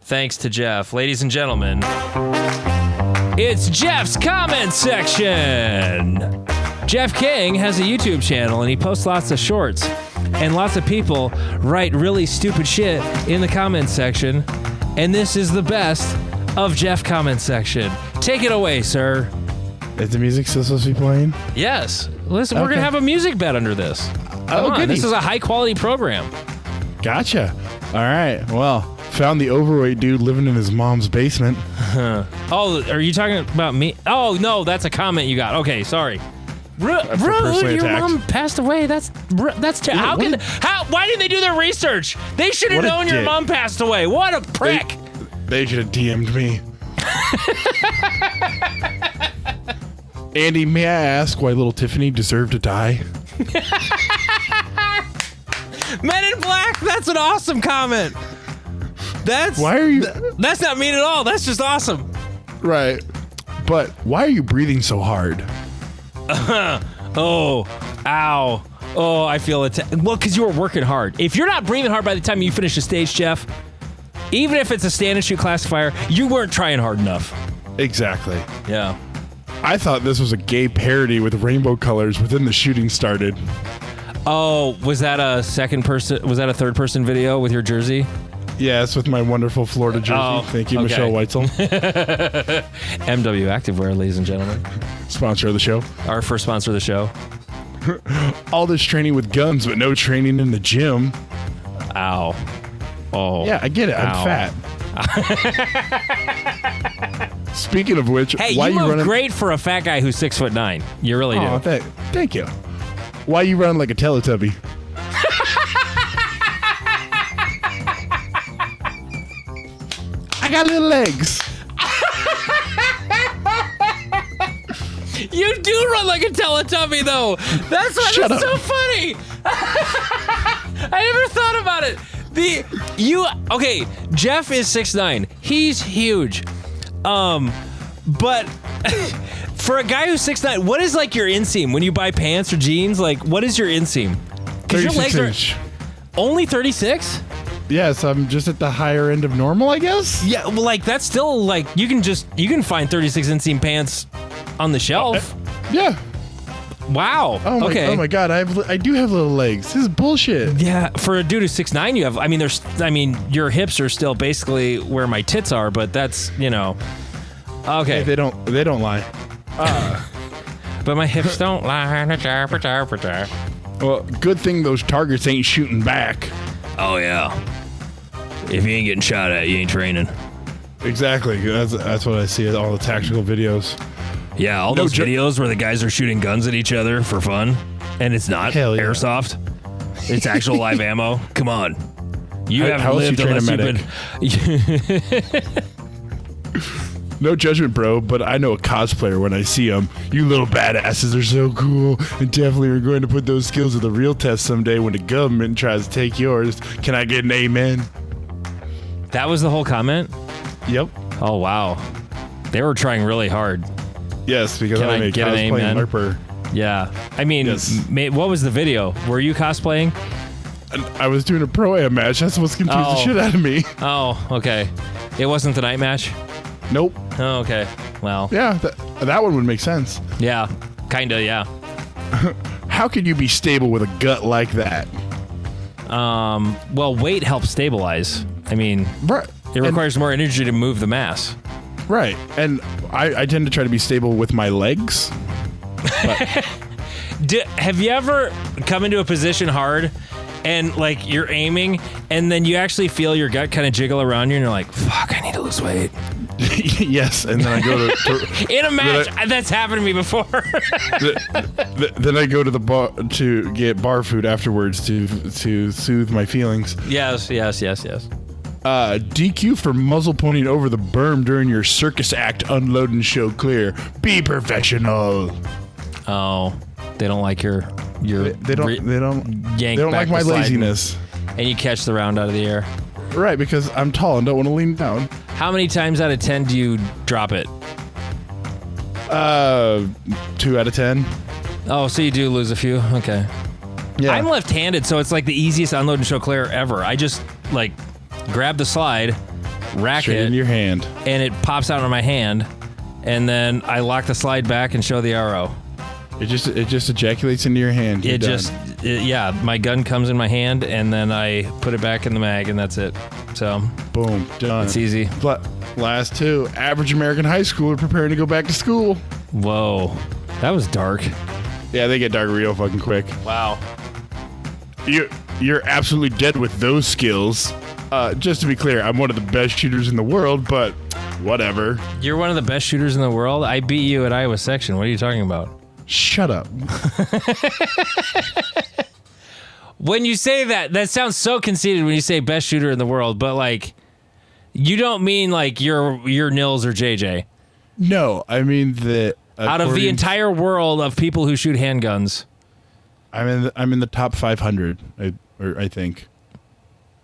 Thanks to Jeff. Ladies and gentlemen, it's Jeff's comment section. Jeff King has a YouTube channel and he posts lots of shorts. And lots of people write really stupid shit in the comment section. And this is the best of Jeff comment section. Take it away, sir. Is the music still supposed to be playing? Yes. Listen, we're going to have a music bet under this. Come on, goody. this is a high quality program. Gotcha. All right. Well, found the overweight dude living in his mom's basement. Oh, are you talking about me? Oh, no, that's a comment you got. Okay, sorry. Rude, personally your attacked. mom passed away. That's how can why didn't they do their research? They should have What a known your dick. mom passed away. What a prick. They should have DM'd me. Andy, may I ask why little Tiffany deserved to die? Men in Black, that's an awesome comment. That's Why are you That's not mean at all. That's just awesome. right? But why are you breathing so hard? Oh, ow. Oh, I feel it. Well, because you were working hard. If you're not breathing hard by the time you finish the stage, Jeff, even if it's a stand and shoot classifier, you weren't trying hard enough. Exactly. Yeah. I thought this was a gay parody with rainbow colors within the shooting started. Oh, was that a third person video with your jersey? Yes, with my wonderful Florida jersey. Oh, Thank you, okay. Michelle Weitzel, MW Activewear, ladies and gentlemen. sponsor of the show. Our first sponsor of the show. All this training with guns, but no training in the gym. Ow. Oh. Yeah, I get it. I'm Ow. fat. Speaking of which, Hey, why you you look running? great for a fat guy who's 6'9". You really do. Oh, thank you. Why you running like a Teletubby? I got little legs. You do run like a Teletubby, though. That's why Shut that's up. so funny. I never thought about it. Okay, Jeff is 6'9". He's huge. But for a guy who's 6'9", what is like your inseam when you buy pants or jeans? Like, what is your inseam? Because your 36 legs are inch. only 36. Yes, I'm just at the higher end of normal, I guess. Yeah, well, like that's still like you can find 36 inseam pants on the shelf. Yeah. Wow. Oh my, okay. oh my God, I do have little legs. This is bullshit. Yeah, for a dude who's 6'9", you have. I mean, your hips are still basically where my tits are, but that's okay. They don't lie. But my hips don't lie. Well, good thing those targets ain't shooting back. Oh yeah. If you ain't getting shot at, you ain't training. Exactly. That's what I see at all the tactical videos. Yeah, all No those jo- videos where the guys are shooting guns at each other for fun, and it's not Hell yeah. airsoft. It's actual live ammo. Come on. You How haven't else lived you train a unless you've been. No judgment, bro, but I know a cosplayer when I see them. You little badasses are so cool, and definitely are going to put those skills to the real test someday when the government tries to take yours. Can I get an amen? That was the whole comment? Yep. Oh, wow. They were trying really hard. Yes, because Can I I'm a get an cosplaying amen? LARPer. Yeah. I mean, Yes. what was the video? Were you cosplaying? And I was doing a pro-am match. That's what's confused the Oh. shit out of me. Oh, okay. It wasn't the night match? Nope. Oh, okay. Well. Yeah, that one would make sense. Yeah. Kinda, yeah. How can you be stable with a gut like that? Well, weight helps stabilize. I mean, Right. it requires more energy to move the mass. Right. And I tend to try to be stable with my legs. Have you ever come into a position hard and like you're aiming and then you actually feel your gut kind of jiggle around you and you're like, fuck, I need to lose weight? Yes. And then I go to In a match, that's happened to me before. then I go to the bar to get bar food afterwards to soothe my feelings. Yes. DQ for muzzle pointing over the berm during your circus act. Unload and show clear. Be professional. Oh, they don't like your They don't yank like back my the slide laziness. and you catch the round out of the air. Right, because I'm tall and don't want to lean down. How many times out of 10 do you drop it? 2 out of 10. Oh, so you do lose a few? Okay. Yeah. I'm left-handed, so it's like the easiest unload and show clear ever. I just like grab the slide, rack Straight it, in your hand. and it pops out of my hand, and then I lock the slide back and show the arrow. It just ejaculates into your hand. You're done. My gun comes in my hand, and then I put it back in the mag, and that's it. So, Boom, done. it's easy. But last two, average American high schooler preparing to go back to school. Whoa. That was dark. Yeah, they get dark real fucking quick. Wow. You're absolutely dead with those skills. Just to be clear, I'm one of the best shooters in the world, but whatever. You're one of the best shooters in the world? I beat you at Iowa section. What are you talking about? Shut up. When you say that sounds so conceited when you say best shooter in the world, but like, you don't mean like you're Nils or JJ. No, I mean that Out of the entire world of people who shoot handguns. I'm in the top 500, I think.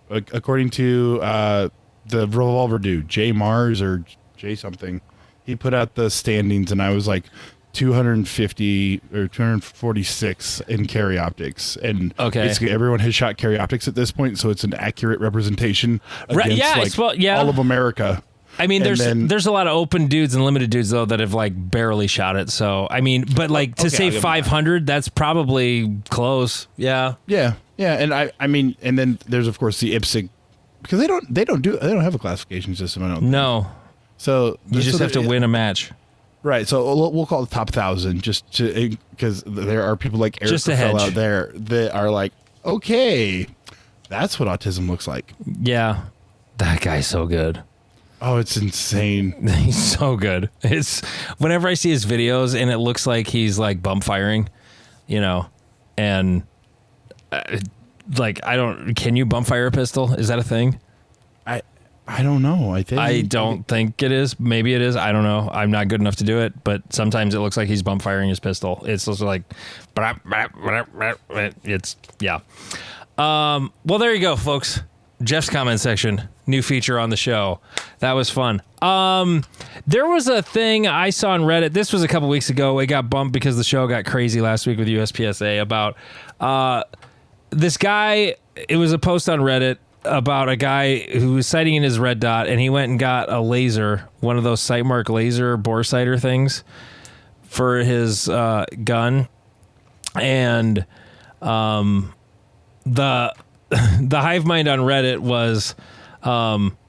According to the Revolver dude, Jay Mars or Jay something, he put out the standings, and I was like 250 or 246 in carry optics, and basically everyone has shot carry optics at this point, so it's an accurate representation against all of America. I mean, there's a lot of open dudes and limited dudes though that have like barely shot it. So I mean, but like to say 500, that's probably close. Yeah. And I mean, and then there's of course the IPSC, because they don't have a classification system. I don't think. No. So you just have to win a match. Right, so we'll call it the top 1,000, just to, because there are people like Eric Fell out there that are like, okay, that's what autism looks like. Yeah, that guy's so good. Oh, it's insane. He's so good. It's whenever I see his videos and it looks like he's like bump firing, and like can you bump fire a pistol? Is that a thing? I don't know. I don't think it is. Maybe it is. I don't know. I'm not good enough to do it, but sometimes it looks like he's bump firing his pistol. It's just like, it's, yeah. Well, there you go, folks. Jeff's comment section, new feature on the show. That was fun. There was a thing I saw on Reddit. This was a couple weeks ago. It got bumped because the show got crazy last week with USPSA about this guy. It was a post on Reddit about a guy who was sighting in his red dot, and he went and got a laser, one of those Sightmark laser bore sighter things for his gun. And the hive mind on Reddit was,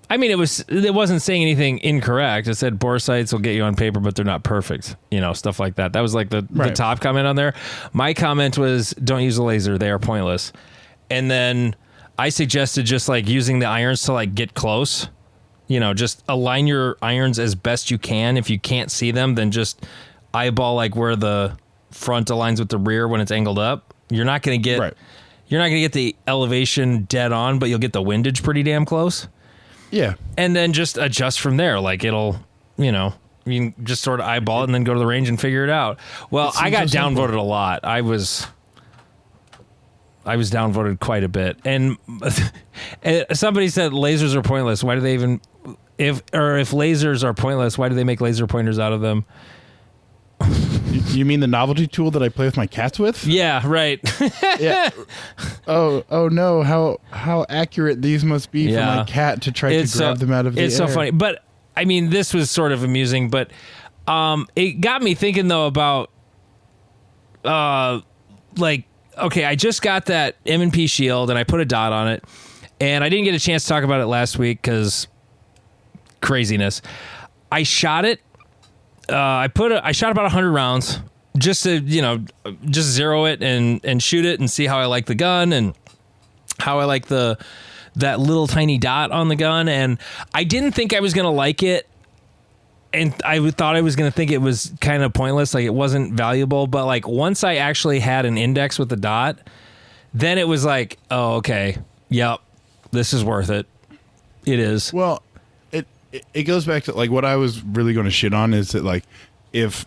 it wasn't saying anything incorrect. It said bore sights will get you on paper, but they're not perfect, stuff like that. That was like the top comment on there. My comment was, don't use a laser. They are pointless. And then I suggested just like using the irons to like get close, just align your irons as best you can. If you can't see them, then just eyeball like where the front aligns with the rear when it's angled up. You're not going to get the elevation dead on, but you'll get the windage pretty damn close. Yeah. And then just adjust from there. Like it'll, you can just sort of eyeball it and then go to the range and figure it out. Well, I got downvoted a lot. I was downvoted quite a bit. And somebody said lasers are pointless. Why do they even, if lasers are pointless, why do they make laser pointers out of them? You mean the novelty tool that I play with my cats with? Yeah, right. Yeah. oh no, how accurate these must be for my cat to try to grab them out of the air. It's so funny. But I mean, this was sort of amusing, but it got me thinking though about like, okay, I just got that M&P shield and I put a dot on it, and I didn't get a chance to talk about it last week because craziness. I shot it. I shot about 100 rounds just to, just zero it and shoot it and see how I like the gun and how I like that little tiny dot on the gun. And I didn't think I was going to like it. And I thought I was going to think it was kind of pointless, like it wasn't valuable. But like once I actually had an index with the dot, then it was like, oh, okay, yep, this is worth it. It is. Well, it goes back to like what I was really going to shit on is that like if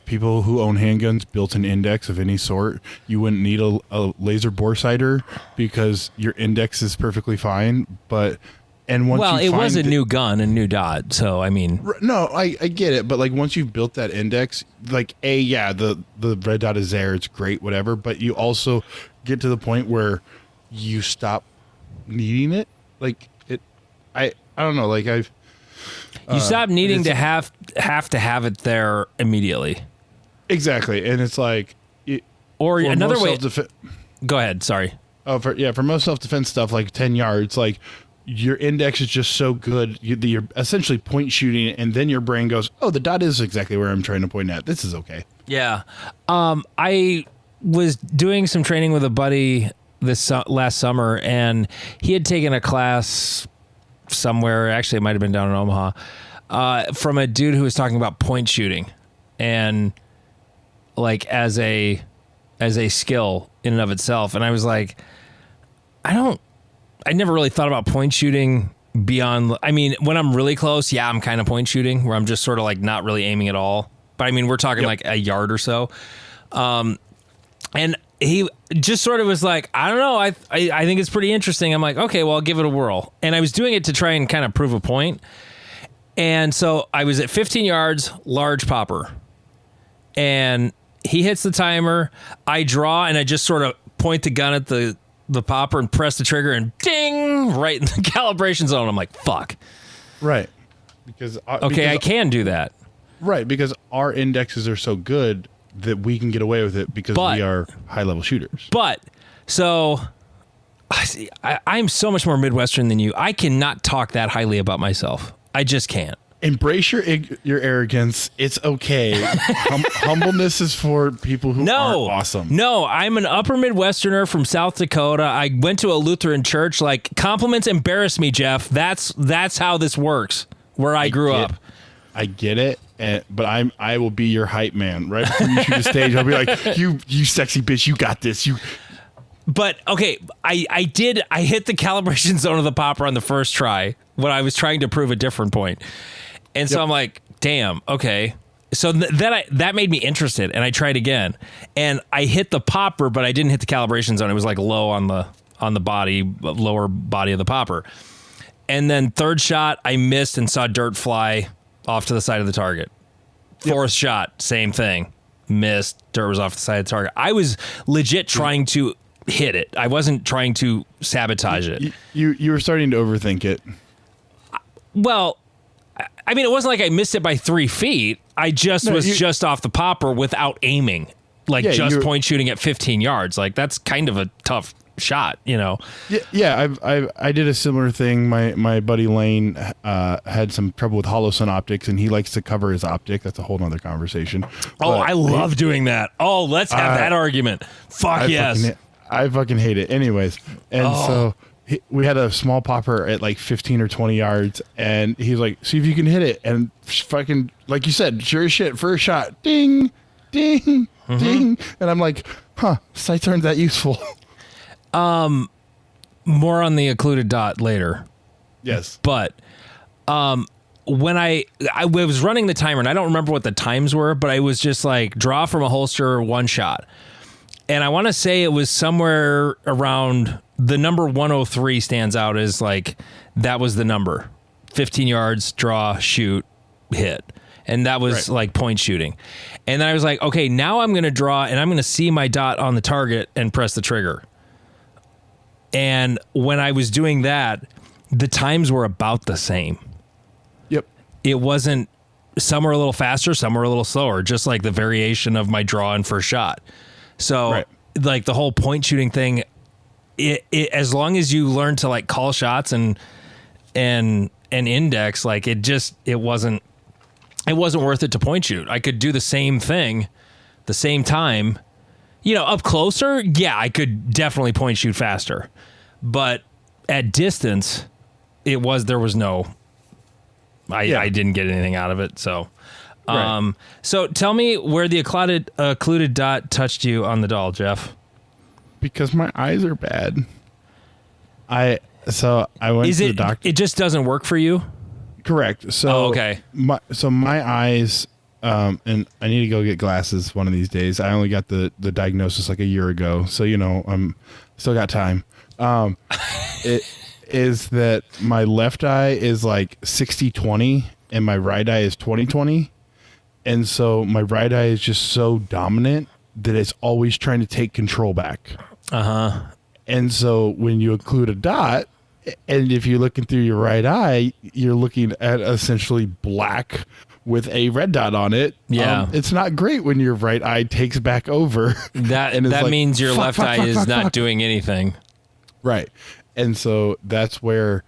people who own handguns built an index of any sort, you wouldn't need a laser bore sighter because your index is perfectly fine. And once it was a new gun and new dot, so I mean, no, I get it, but like once you've built that index, like the red dot is there, it's great, whatever. But you also get to the point where you stop needing it. Like I don't know, like you stop needing to have to have it there immediately. Exactly, and it's like, or another way. Go ahead. Sorry. Oh, for most self-defense stuff, like 10 yards, like your index is just so good you're essentially point shooting, and then your brain goes, oh, the dot is exactly where I'm trying to point at. This is okay. Yeah. I was doing some training with a buddy this last summer, and he had taken a class somewhere. Actually, it might have been down in Omaha, from a dude who was talking about point shooting and like as a skill in and of itself. And I was like, I never really thought about point shooting beyond. I mean, when I'm really close, yeah, I'm kind of point shooting where I'm just sort of like not really aiming at all. But I mean, we're talking like a yard or so. And he just sort of was like, I don't know. I think it's pretty interesting. I'm like, okay, well, I'll give it a whirl. And I was doing it to try and kind of prove a point. And so I was at 15 yards, large popper. And he hits the timer. I draw, and I just sort of point the gun at the popper and press the trigger, and ding, right in the calibration zone. I'm like, fuck. Right. Because I can do that. Right, because our indexes are so good that we can get away with it because we are high-level shooters. But, so, I'm so much more Midwestern than you. I cannot talk that highly about myself. I just can't. Embrace your arrogance. It's okay. Humbleness is for people who aren't awesome. No, I'm an upper Midwesterner from South Dakota. I went to a Lutheran church. Like, compliments embarrass me, Jeff. That's how this works where I grew up. I get it. But I will be your hype man. Right before you shoot the stage, I'll be like, you sexy bitch, you got this. But, okay, I hit the calibration zone of the popper on the first try when I was trying to prove a different point. And so I'm like, damn, okay. So then that made me interested, and I tried again. And I hit the popper, but I didn't hit the calibration zone. It was like low on the body, lower body of the popper. And then third shot, I missed and saw dirt fly off to the side of the target. Fourth shot, same thing. Missed, dirt was off the side of the target. I was legit trying to hit it. I wasn't trying to sabotage it. You were starting to overthink it. Well, I mean, it wasn't like I missed it by 3 feet. I just was just off the popper without aiming, like point shooting at 15 yards. Like, that's kind of a tough shot, Yeah, I did a similar thing. My buddy Lane had some trouble with hollow sun optics, and he likes to cover his optic. That's a whole nother conversation. Oh, I love doing that. Oh, let's have that argument. Yes. I fucking hate it. Anyways, and so we had a small popper at like 15 or 20 yards, and he's like, see if you can hit it. And fucking, like you said, sure as shit, first shot, ding, ding, ding. And I'm like, sights aren't that useful. More on the occluded dot later. Yes. But when I was running the timer, and I don't remember what the times were, but I was just like, draw from a holster, one shot. And I want to say it was somewhere around the number 103 stands out as like, that was the number. 15 yards, draw, shoot, hit. And that was like point shooting. And then I was like, okay, now I'm going to draw and I'm going to see my dot on the target and press the trigger. And when I was doing that, the times were about the same. Yep. It wasn't, some were a little faster, some were a little slower, just like the variation of my draw and first shot. So Right. like the whole point shooting thing, it as long as you learn to like call shots and index, like it wasn't worth it to point shoot. I could do the same thing, the same time, up closer. Yeah, I could definitely point shoot faster, but at distance, there was no, I didn't get anything out of it. So, Right. So tell me where the occluded dot touched you on the doll, Jeff. Because my eyes are bad. I went to the doctor. It just doesn't work for you? Correct. So okay. My eyes, and I need to go get glasses one of these days. I only got the diagnosis like a year ago, so I'm still got time. It is that my left eye is like 60-20 and my right eye is 20-20. And so my right eye is just so dominant that it's always trying to take control back. Uh-huh. And so when you occlude a dot, and if you're looking through your right eye, you're looking at essentially black with a red dot on it. Yeah. It's not great when your right eye takes back over. That means your left eye is not doing anything. Right. And so that's where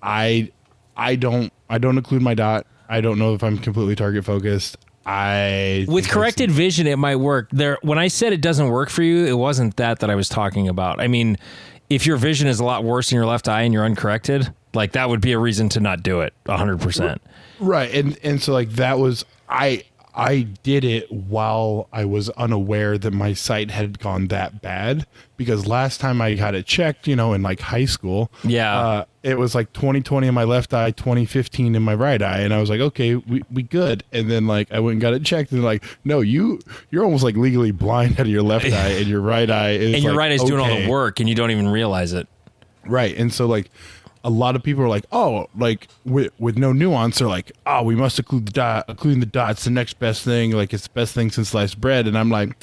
I don't occlude my dot. I don't know if I'm completely target focused. With corrected vision, it might work. When I said it doesn't work for you, it wasn't that I was talking about. I mean, if your vision is a lot worse in your left eye and you're uncorrected, like that would be a reason to not do it 100%. Right. And so like that was, I did it while I was unaware that my sight had gone that bad, because last time I got it checked, in like high school, it was like 20/20 in my left eye, 20/15 in my right eye. And I was like, okay, we good. And then like I went and got it checked and like, no, you're almost like legally blind out of your left eye, and your right eye is and your like, right eye is doing all the work and you don't even realize it. Right. And so like a lot of people are like, oh, like with no nuance, they're like, oh, we must occlude the dot. Occluding the dot's the next best thing. Like it's the best thing since sliced bread. And I'm like,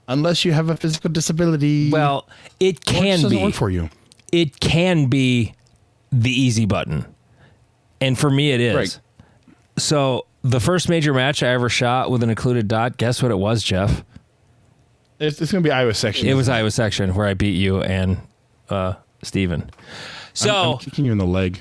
unless you have a physical disability. Well, it can doesn't be work for you. It can be the easy button. And for me, it is. Right. So the first major match I ever shot with an occluded dot, guess what it was, Jeff? It's going to be Iowa section. It was Iowa section where I beat you and Steven. So I'm kicking you in the leg.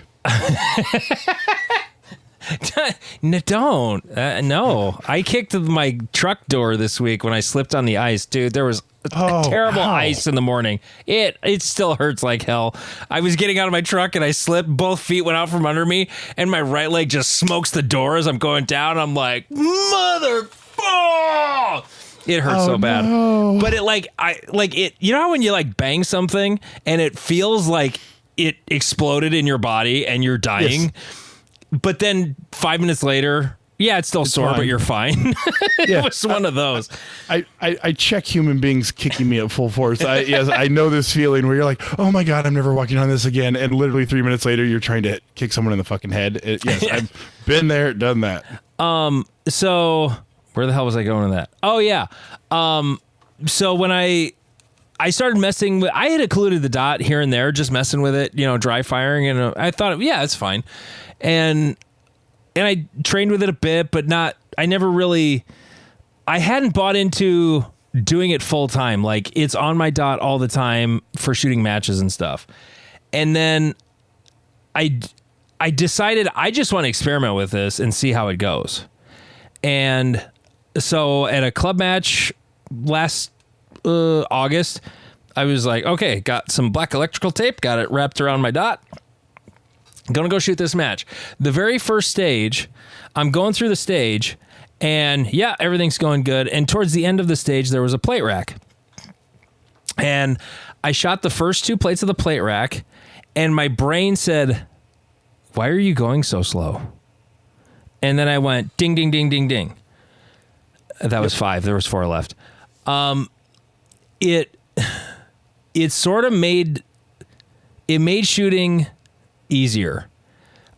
No, don't. No, I kicked my truck door this week when I slipped on the ice, dude. There was terrible ice in the morning. It still hurts like hell. I was getting out of my truck and I slipped. Both feet went out from under me, and my right leg just smokes the door as I'm going down. I'm like, motherfucker! It hurts so bad. No. But it it. You know how when you like bang something and it feels like it exploded in your body and you're dying? Yes. But then 5 minutes later, it's still sore, fine. But you're fine. It was one of those. I check human beings kicking me at full force. I know this feeling where you're like, oh my God, I'm never walking on this again. And literally 3 minutes later, you're trying to kick someone in the fucking head. I've been there, done that. So where the hell was I going with that? Oh yeah. So when I started messing with, I had occluded the dot here and there, just messing with it, dry firing. And I thought, it's fine. And I trained with it a bit, but I hadn't bought into doing it full time. Like it's on my dot all the time for shooting matches and stuff. And then I decided I just want to experiment with this and see how it goes. And so at a club match last August, I was like, okay, got some black electrical tape, got it wrapped around my dot. Gonna go shoot this match. The very first stage, I'm going through the stage, and everything's going good. And towards the end of the stage, there was a plate rack. And I shot the first 2 plates of the plate rack, and my brain said, why are you going so slow? And then I went ding, ding, ding, ding, ding. That was 5. There was 4 left. It sort of made shooting easier.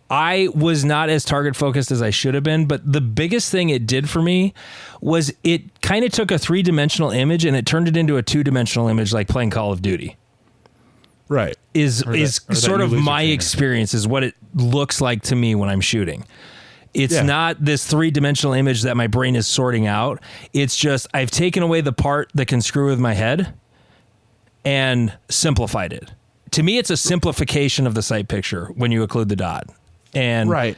I was not as target focused as I should have been, but the biggest thing it did for me was it kind of took a 3-dimensional image and it turned it into a 2-dimensional image, like playing Call of Duty. Right. is Or is that sort new of laser my trainer. experience, is what it looks like to me when I'm shooting. It's Yeah. not this 3-dimensional image that my brain is sorting out. It's just I've taken away the part that can screw with my head and simplified it. To me, it's a simplification of the sight picture when you occlude the dot. And Right.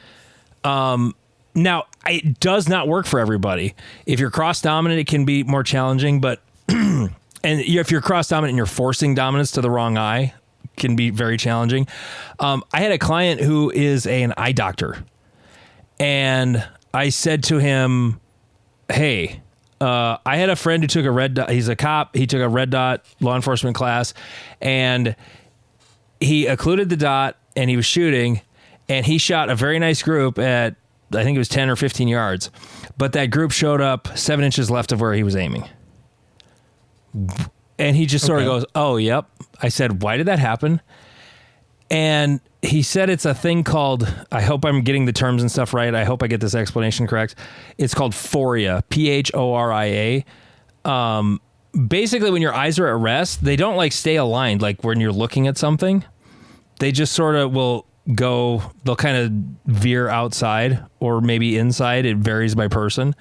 now, it does not work for everybody. If you're cross dominant, it can be more challenging, but and if you're cross dominant and you're forcing dominance to the wrong eye, it can be very challenging. I had a client who is an eye doctor, and I said to him, hey, I had a friend who took a red dot. He's a cop. He took a red dot law enforcement class, and he occluded the dot, and he was shooting, and he shot a very nice group at, I think it was 10 or 15 yards, but that group showed up 7 inches left of where he was aiming. And he just sort of goes, oh, yep. I said, why did that happen? And he said it's a thing called, I hope I'm getting the terms and stuff right. I hope I get this explanation correct. It's called phoria, Phoria. Basically, when your eyes are at rest, they don't like stay aligned. Like when you're looking at something, they just sort of will go, they'll kind of veer outside or maybe inside. It varies by person.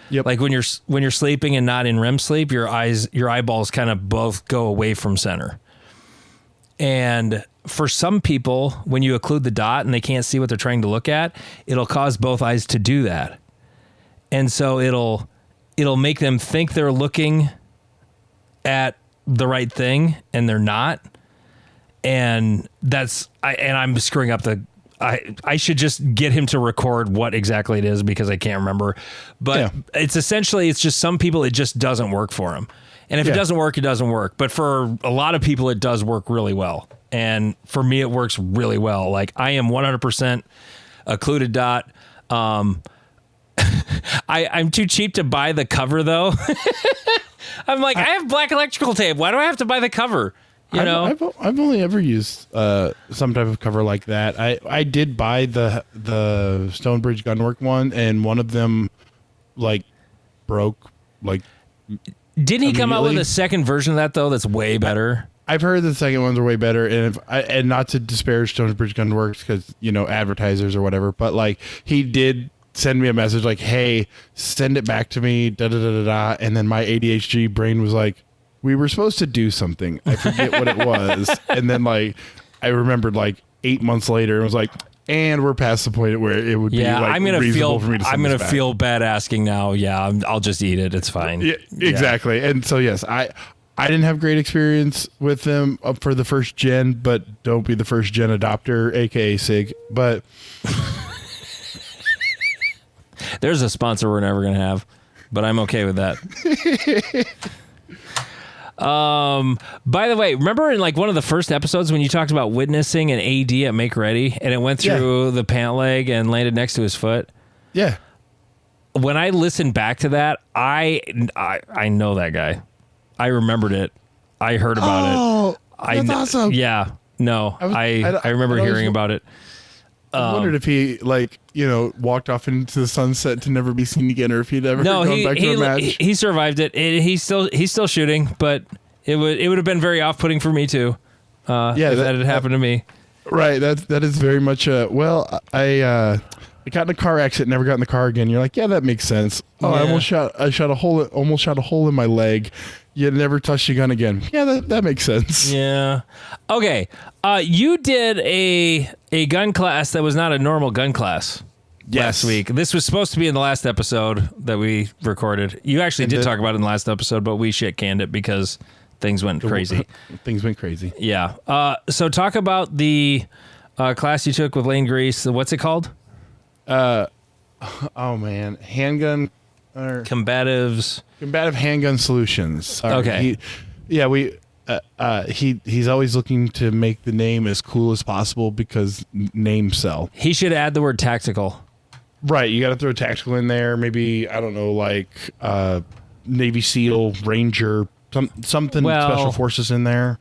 Yep. Like when you're sleeping and not in REM sleep, your eyeballs kind of both go away from center. And for some people, when you occlude the dot and they can't see what they're trying to look at, it'll cause both eyes to do that. And so it'll make them think they're looking at the right thing and they're not. And I'm screwing up I should just get him to record what exactly it is because I can't remember. But Yeah. it's just some people, it just doesn't work for them. And if it Yeah. doesn't work, it doesn't work. But for a lot of people, it does work really well. And for me, it works really well. Like I am 100% occluded dot. I'm too cheap to buy the cover though. I'm like, I have black electrical tape. Why do I have to buy the cover? You know, I've only ever used some type of cover like that. I did buy the Stonebridge Gunwork one, and one of them like broke. Like, didn't he come out with immediately. a second version of that though? That's way better. I've heard the second ones are way better, and not to disparage Stonebridge Gunworks because advertisers or whatever, but like he did send me a message like, "Hey, send it back to me." Da da da da da, and then my ADHD brain was like, we were supposed to do something. I forget what it was. And then like, I remembered like 8 months later and was like, and we're past the point where it would be like I'm gonna reasonable for me to send I'm this gonna back. feel bad asking now. Yeah, I'll just eat it. It's fine. Yeah, exactly. And so, yes, I didn't have great experience with them for the first gen, but don't be the first gen adopter, AKA SIG. But There's a sponsor we're never gonna have, but I'm okay with that. By the way, remember in like one of the first episodes when you talked about witnessing an AD at Make Ready and it went through the pant leg and landed next to his foot? yeah, When I listened back to that, I know that guy. I remembered it. I heard about it. that's awesome. Yeah. No, I remember hearing about it. I wondered if he walked off into the sunset to never be seen again, or if he'd ever gone back to a match. He survived it. He's still shooting, but it would have been very off-putting for me too. If that had happened to me. Right. That is very much I got in a car accident, never got in the car again. You're like, yeah, that makes sense. Oh, Yeah. I almost shot a hole in my leg. You never touched your gun again. Yeah, that makes sense. Yeah. Okay. You did a gun class that was not a normal gun class last week. This was supposed to be in the last episode that we recorded. You actually did talk about it in the last episode, but we shit canned it because things went crazy. Things went crazy. Yeah. So talk about the class you took with Lane Grease. What's it called? Oh man, handgun or Combatives. combative handgun solutions. Sorry. Okay. He's always looking to make the name as cool as possible because names sell. He should add the word tactical. Right, you got to throw tactical in there. Maybe I don't know, like Navy SEAL, Ranger, something special forces in there.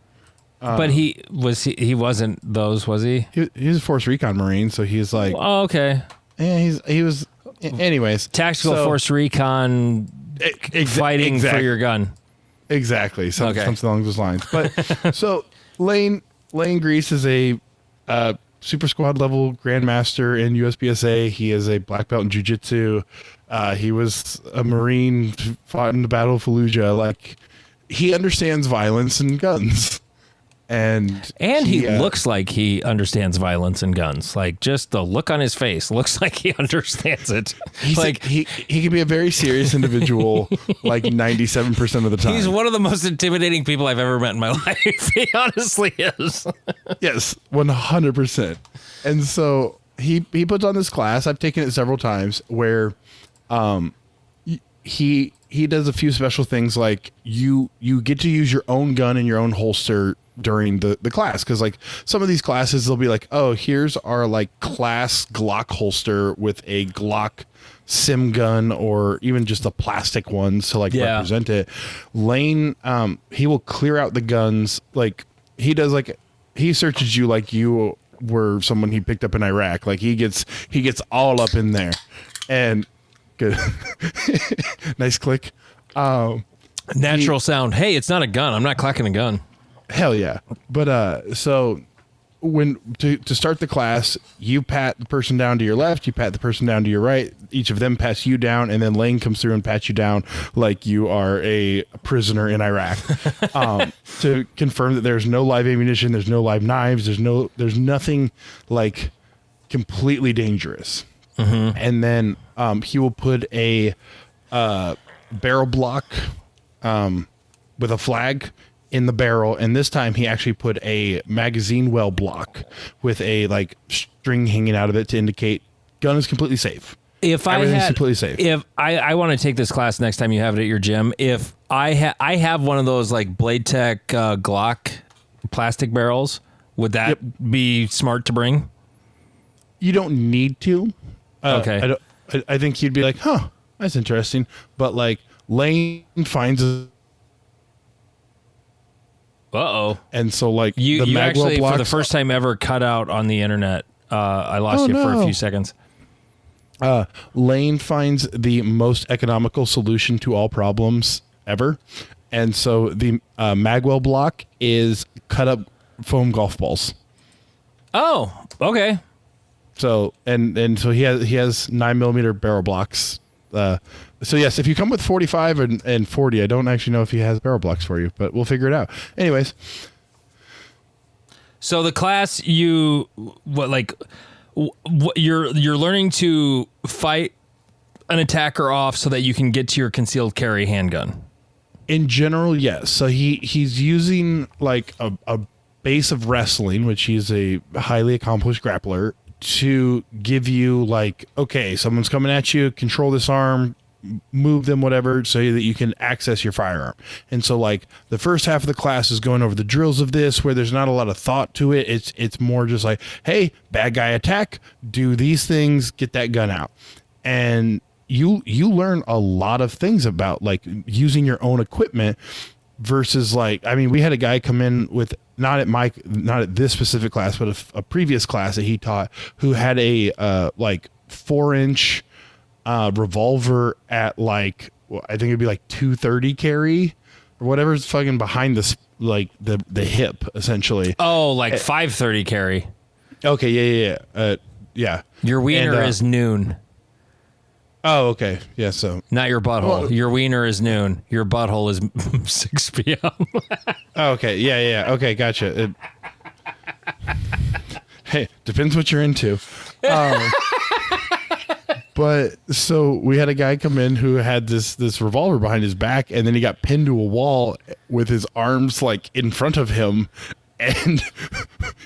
But he wasn't those, was he? He was a Force Recon Marine, so he's like, Oh, okay. yeah, he was. Anyways, Tactical Force Recon fighting for your gun. Exactly. Okay. Something along those lines. But so Lane Lane Grease is a super squad level grandmaster in USPSA. He is a black belt in jiu-jitsu. He was a Marine, fought in the Battle of Fallujah. Like, he understands violence and guns. And he looks like he understands violence and guns. Like, just the look on his face looks like he understands it. Like, he can be a very serious individual, like 97% of the time. He's one of the most intimidating people I've ever met in my life. He honestly is. Yes, 100%. And so he puts on this class. I've taken it several times where he does a few special things, like you get to use your own gun and your own holster during the class, because like some of these classes they'll be like, oh, here's our like class Glock holster with a Glock sim gun or even just the plastic ones to like represent it. Lane, he will clear out the guns. Like he does, like he searches you like you were someone he picked up in Iraq. Like he gets all up in there. And good. Nice click. Natural sound. Hey, it's not a gun. I'm not clacking a gun. Hell yeah. But so when to start the class, you pat the person down to your left, you pat the person down to your right, each of them pats you down, and then Lane comes through and pats you down like you are a prisoner in Iraq. To confirm that there's no live ammunition, there's no live knives, there's nothing like completely dangerous. Mm-hmm. And then he will put a barrel block with a flag in the barrel, and this time he actually put a magazine well block with a like string hanging out of it to indicate gun is completely safe. Everything's completely safe. If I want to take this class next time you have it at your gym, if I have one of those like Blade Tech Glock plastic barrels, would that be smart to bring? You don't need to. Okay. I think you'd be like, huh, that's interesting. But like Lane finds a. Uh-oh. And so like you Magwell actually, blocks, for the first time ever, cut out on the internet. I lost you for a few seconds. Lane finds the most economical solution to all problems ever. And so the Magwell block is cut up foam golf balls. Oh, okay. So and so he has 9mm barrel blocks. So yes, if you come with 45 and 40, I don't actually know if he has barrel blocks for you, but we'll figure it out. Anyways. So the class you're learning to fight an attacker off so that you can get to your concealed carry handgun. In general, yes. So he's using like a base of wrestling, which he's a highly accomplished grappler, to give you like, okay, someone's coming at you, control this arm, move them, whatever, so that you can access your firearm. And so like the first half of the class is going over the drills of this, where there's not a lot of thought to it. It's more just like, hey, bad guy attack, do these things, get that gun out. And you learn a lot of things about like using your own equipment versus like, I mean, we had a guy come in with not at this specific class, but a previous class that he taught, who had a like 4-inch revolver at like, I think it'd be like 230 carry or whatever's fucking behind this, like the hip essentially. Oh, like 530 carry. Okay. Yeah. Your wiener is noon. Oh, okay. Yeah. So not your butthole. Well, your wiener is noon. Your butthole is 6 p.m. Okay. Yeah. Okay. Gotcha. Hey, depends what you're into. But so we had a guy come in who had this revolver behind his back, and then he got pinned to a wall with his arms like in front of him. And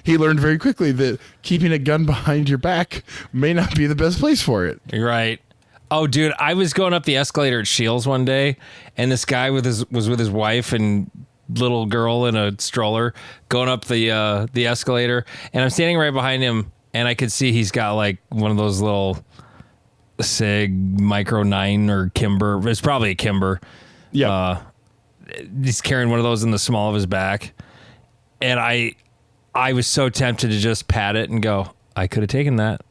he learned very quickly that keeping a gun behind your back may not be the best place for it. Right. Oh, dude, I was going up the escalator at Shields one day, and this guy was with his wife and little girl in a stroller going up the escalator, and I'm standing right behind him, and I could see he's got like one of those little Sig Micro 9 or Kimber. It's probably a Kimber. Yeah. He's carrying one of those in the small of his back, and I was so tempted to just pat it and go, I could have taken that,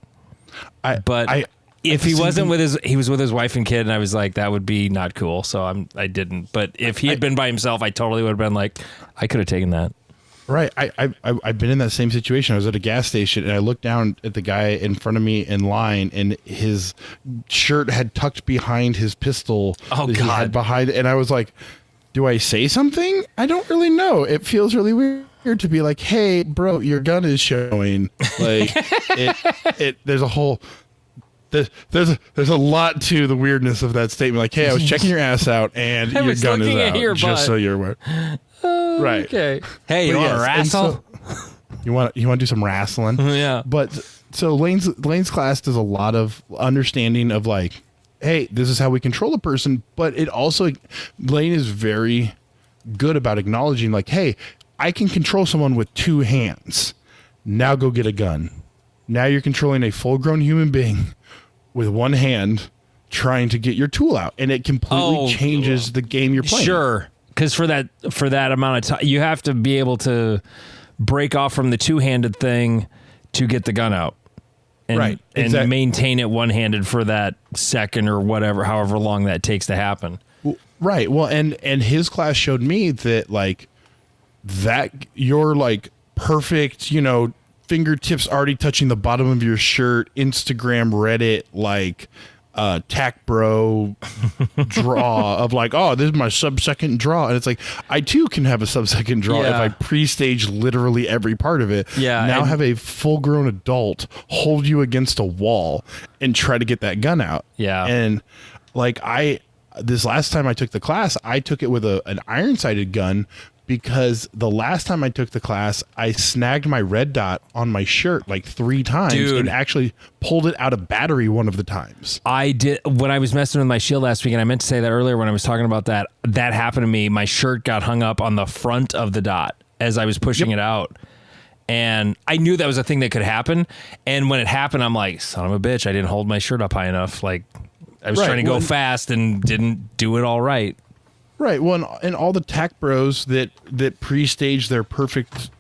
but. If he wasn't he was with his wife and kid, and I was like, that would be not cool. So I didn't. But if he had been by himself, I totally would have been like, I could have taken that. Right. I've been in that same situation. I was at a gas station and I looked down at the guy in front of me in line, and his shirt had tucked behind his pistol. Oh, that he God. had behind, and I was like, do I say something? I don't really know. It feels really weird to be like, hey, bro, your gun is showing. Like there's a whole there's a lot to the weirdness of that statement. Like, hey, I was checking your ass out and I your was gun is looking at out, your just butt. so you're aware. Right. Okay. Hey, you But want to yes, and wrestle? so- you want to do some wrestling? Yeah. But so Lane's class does a lot of understanding of like, hey, this is how we control a person. But it also, Lane is very good about acknowledging like, hey, I can control someone with two hands. Now go get a gun. Now you're controlling a full-grown human being with one hand trying to get your tool out, and it completely changes the game you're playing. Sure. Because for that amount of time, you have to be able to break off from the two-handed thing to get the gun out, and, Right, and exactly. maintain it one-handed for that second or whatever, however long that takes to happen. Right. Well, and his class showed me that like that you're like perfect, fingertips already touching the bottom of your shirt, Instagram, Reddit, like tack bro draw of like, oh, this is my sub-second draw. And it's like, I too can have a sub-second draw if Yeah. I pre-stage literally every part of it. Yeah, Now and- have a full-grown adult hold you against a wall and try to get that gun out. Yeah. And like this last time I took the class, I took it with an iron-sighted gun, because the last time I took the class, I snagged my red dot on my shirt like 3 times Dude. and actually pulled it out of battery one of the times. I did when I was messing with my shield last week, and I meant to say that earlier when I was talking about that. That happened to me. My shirt got hung up on the front of the dot as I was pushing it out. And I knew that was a thing that could happen. And when it happened, I'm like, son of a bitch, I didn't hold my shirt up high enough. Like, I was Right, trying to go well, fast and didn't do it all right. Right. Well, and all the tack bros that pre-stage their perfect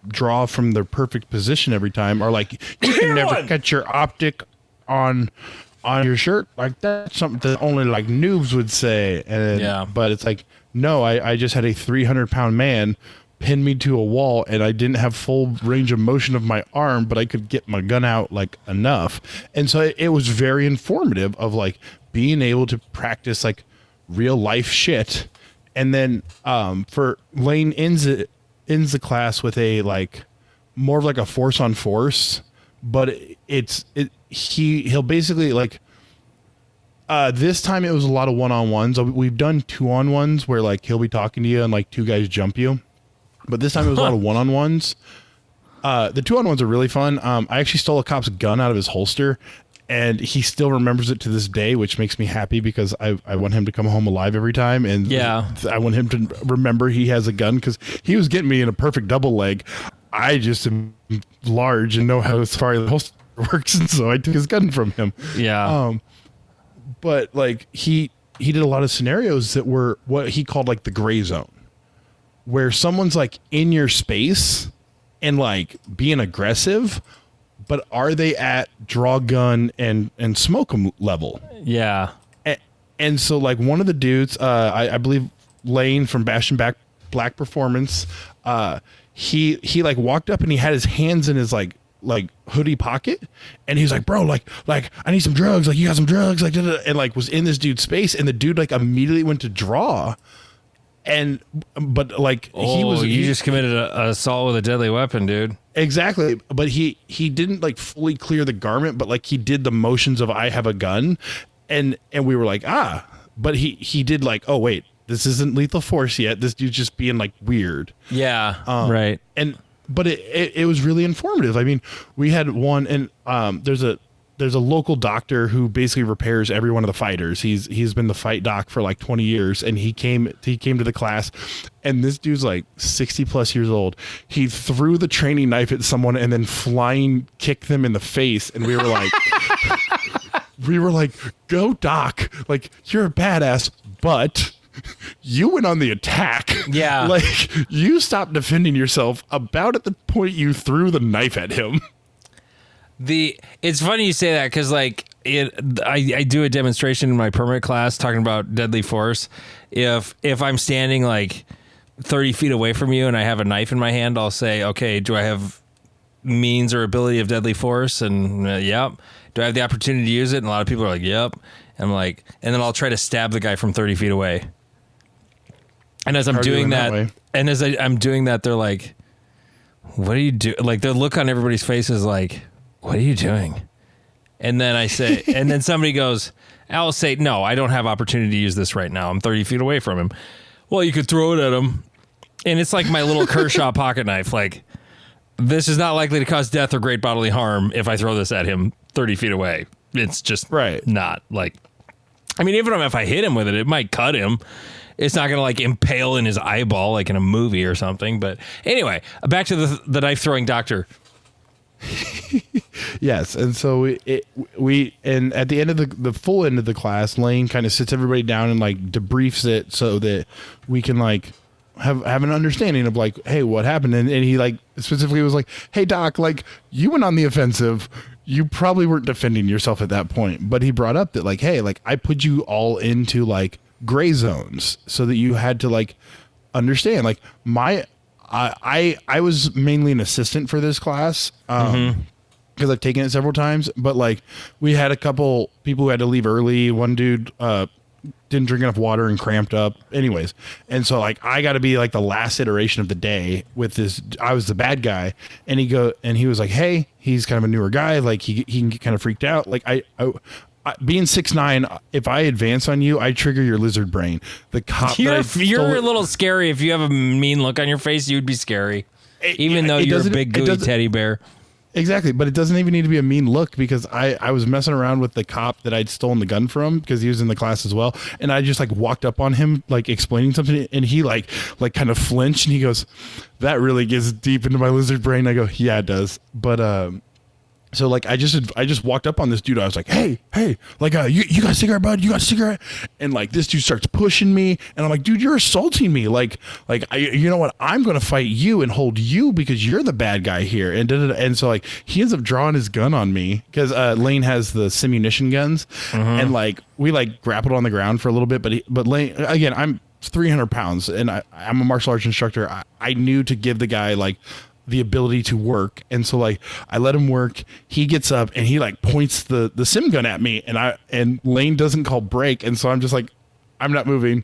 draw from their perfect position every time are like, you can never catch your optic on your shirt. Like, that's something that only like noobs would say. And Yeah. But it's like, no, I just had a 300-pound man pin me to a wall, and I didn't have full range of motion of my arm, but I could get my gun out like enough. And so it was very informative of like being able to practice like real life shit. And then for Lane ends the class with a like more of like a force on force, but he'll basically like this time it was a lot of one-on-ones. We've done 2-on-1s where like he'll be talking to you and like 2 guys jump you, but this time it was a lot of one-on-ones. The 2-on-1s are really fun. I actually stole a cop's gun out of his holster, and he still remembers it to this day, which makes me happy because I want him to come home alive every time. And Yeah. I want him to remember he has a gun, because he was getting me in a perfect double leg. I just am large and know how as far as the holster works, and so I took his gun from him. Yeah. But like he did a lot of scenarios that were what he called like the gray zone, where someone's like in your space and like being aggressive, but are they at draw gun and smoke 'em level? Yeah. And so like one of the dudes, I believe Lane from Bastion Black Performance, he like walked up and he had his hands in his like hoodie pocket, and he was like, bro, like I need some drugs, like you got some drugs, like da-da-da," and like was in this dude's space, and the dude like immediately went to draw, but like you just committed a assault with a deadly weapon, dude. Exactly, but he didn't like fully clear the garment, but like he did the motions of I have a gun, and we were like, but he did like, oh wait, this isn't lethal force yet, this dude's just being like weird. Yeah. Right. But it was really informative. I mean, we had one, and there's a local doctor who basically repairs every one of the fighters. He's been the fight doc for like 20 years, and he came to the class, and this dude's like 60 plus years old. He threw the training knife at someone and then flying kicked them in the face, and we were like, go doc, like you're a badass, but you went on the attack. Yeah. Like you stopped defending yourself about at the point you threw the knife at him. It's funny you say that, because like I do a demonstration in my permit class talking about deadly force. If I'm standing like 30 feet away from you and I have a knife in my hand, I'll say, okay, do I have means or ability of deadly force? And yep. Do I have the opportunity to use it? And a lot of people are like, yep. And I'm like, and then I'll try to stab the guy from 30 feet away. And as I'm doing that, and as I'm doing that, they're like, what are you doing? Like, the look on everybody's face is like, what are you doing? And then I say, and then somebody goes, I'll say, no, I don't have opportunity to use this right now. I'm 30 feet away from him. Well, you could throw it at him. And it's like my little Kershaw pocket knife. Like, this is not likely to cause death or great bodily harm if I throw this at him 30 feet away. It's just not like, I mean, even if I hit him with it, it might cut him. It's not going to like impale in his eyeball like in a movie or something. But anyway, back to the knife throwing doctor. Yes, and so we and at the end of the full end of the class, Lane kind of sits everybody down and like debriefs it so that we can like have an understanding of like, hey, what happened? And he like specifically was like, hey doc, like you went on the offensive. You probably weren't defending yourself at that point, but he brought up that like, hey, like I put you all into like gray zones so that you had to like understand like I was mainly an assistant for this class because I've taken it several times, but like we had a couple people who had to leave early. One dude didn't drink enough water and cramped up anyways. And so like I got to be like the last iteration of the day with this. I was the bad guy, and he was like, hey, he's kind of a newer guy. Like he can get kind of freaked out. Like I being 6'9", if I advance on you, I trigger your lizard brain. The cop. You're a little scary. If you have a mean look on your face, you'd be scary. Even though you're a big gooey teddy bear. Exactly, but it doesn't even need to be a mean look because I was messing around with the cop that I'd stolen the gun from because he was in the class as well, and I just like walked up on him like explaining something, and he like kind of flinched, and he goes, "That really gets deep into my lizard brain." I go, "Yeah, it does," but so like I just walked up on this dude. I was like, hey, like you got a cigarette, bud? You got a cigarette? And like this dude starts pushing me, and I'm like, dude, you're assaulting me. Like you know what? I'm gonna fight you and hold you because you're the bad guy here. And so like he ends up drawing his gun on me because Lane has the simunition guns, and like we like grappled on the ground for a little bit, but Lane again, I'm 300 pounds and I'm a martial arts instructor. I knew to give the guy like the ability to work, and so like I let him work. He gets up and he like points the sim gun at me, and Lane doesn't call break, and so I'm just like, I'm not moving,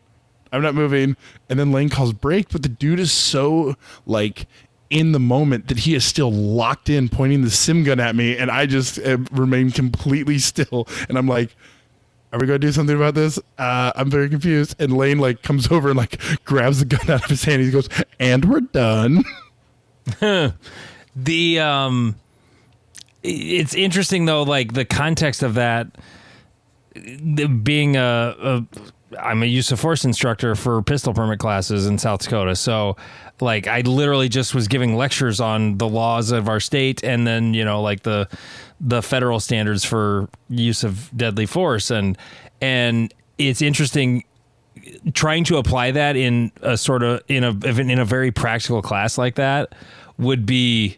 and then Lane calls break, but the dude is so like in the moment that he is still locked in pointing the sim gun at me, and I just remain completely still, and I'm like, are we gonna do something about this? I'm very confused. And Lane like comes over and like grabs the gun out of his hand. He goes, and we're done. It's interesting though, like the context of that being I'm a use of force instructor for pistol permit classes in South Dakota. So like I literally just was giving lectures on the laws of our state, and then, you know, like the federal standards for use of deadly force. And it's interesting trying to apply that in a sort of in a very practical class like that would be,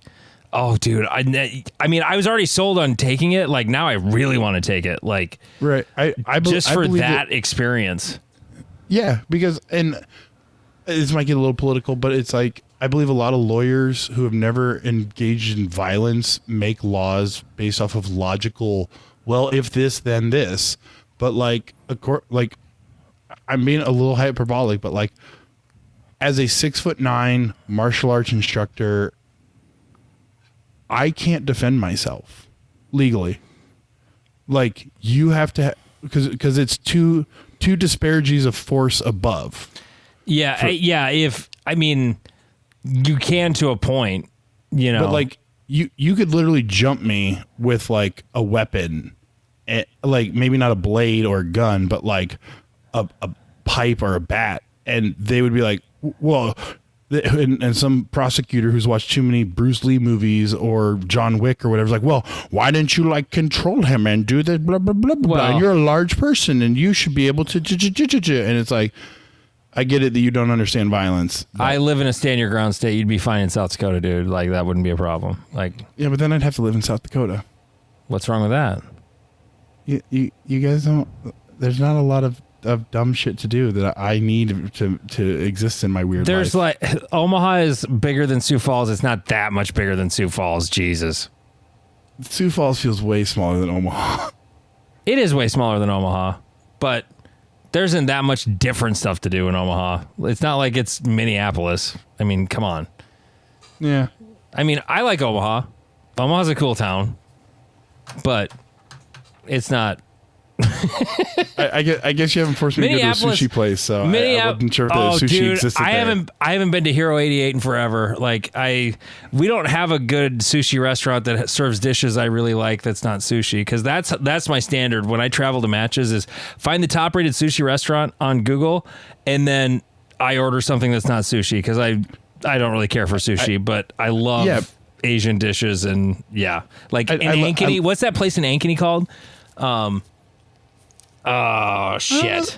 oh dude, I mean I was already sold on taking it, like now I really want to take it, like right. I just for that it, experience. Yeah, because, and this might get a little political, but it's like I believe a lot of lawyers who have never engaged in violence make laws based off of logical, well, if this then this, but like I'm being a little hyperbolic, but like as a 6'9" martial arts instructor, I can't defend myself legally. Like you have to, because it's two disparities of force above. Yeah, if I mean, you can to a point, you know, but like you could literally jump me with like a weapon, like maybe not a blade or a gun, but like a pipe or a bat, and they would be like, well, and some prosecutor who's watched too many Bruce Lee movies or John Wick or whatever is like, well, why didn't you like control him and do this blah blah blah blah? Well, you're a large person and you should be able to and it's like, I get it that you don't understand violence. I live in a stand your ground state. You'd be fine in South Dakota, dude. Like that wouldn't be a problem. Like, yeah, but then I'd have to live in South Dakota. What's wrong with that? You guys don't. There's not a lot of of dumb shit to do that I need to exist in my weird There's life. like Omaha is bigger than Sioux Falls. It's not that much bigger than Sioux Falls. Jesus. Sioux Falls feels way smaller than Omaha. It is way smaller than Omaha, but there isn't that much different stuff to do in Omaha. It's not like it's Minneapolis. I mean, come on. Yeah. I mean, I like Omaha. Omaha's a cool town, but it's not. I guess you haven't forced me to go to a sushi place, so I wasn't sure if the sushi existed there. I haven't been to Hero 88 in forever. Like we don't have a good sushi restaurant that serves dishes I really like that's not sushi, because that's my standard when I travel to matches is find the top rated sushi restaurant on Google, and then I order something that's not sushi, because I don't really care for sushi, but I love Asian dishes, and like in Ankeny. What's that place in Ankeny called? Oh shit!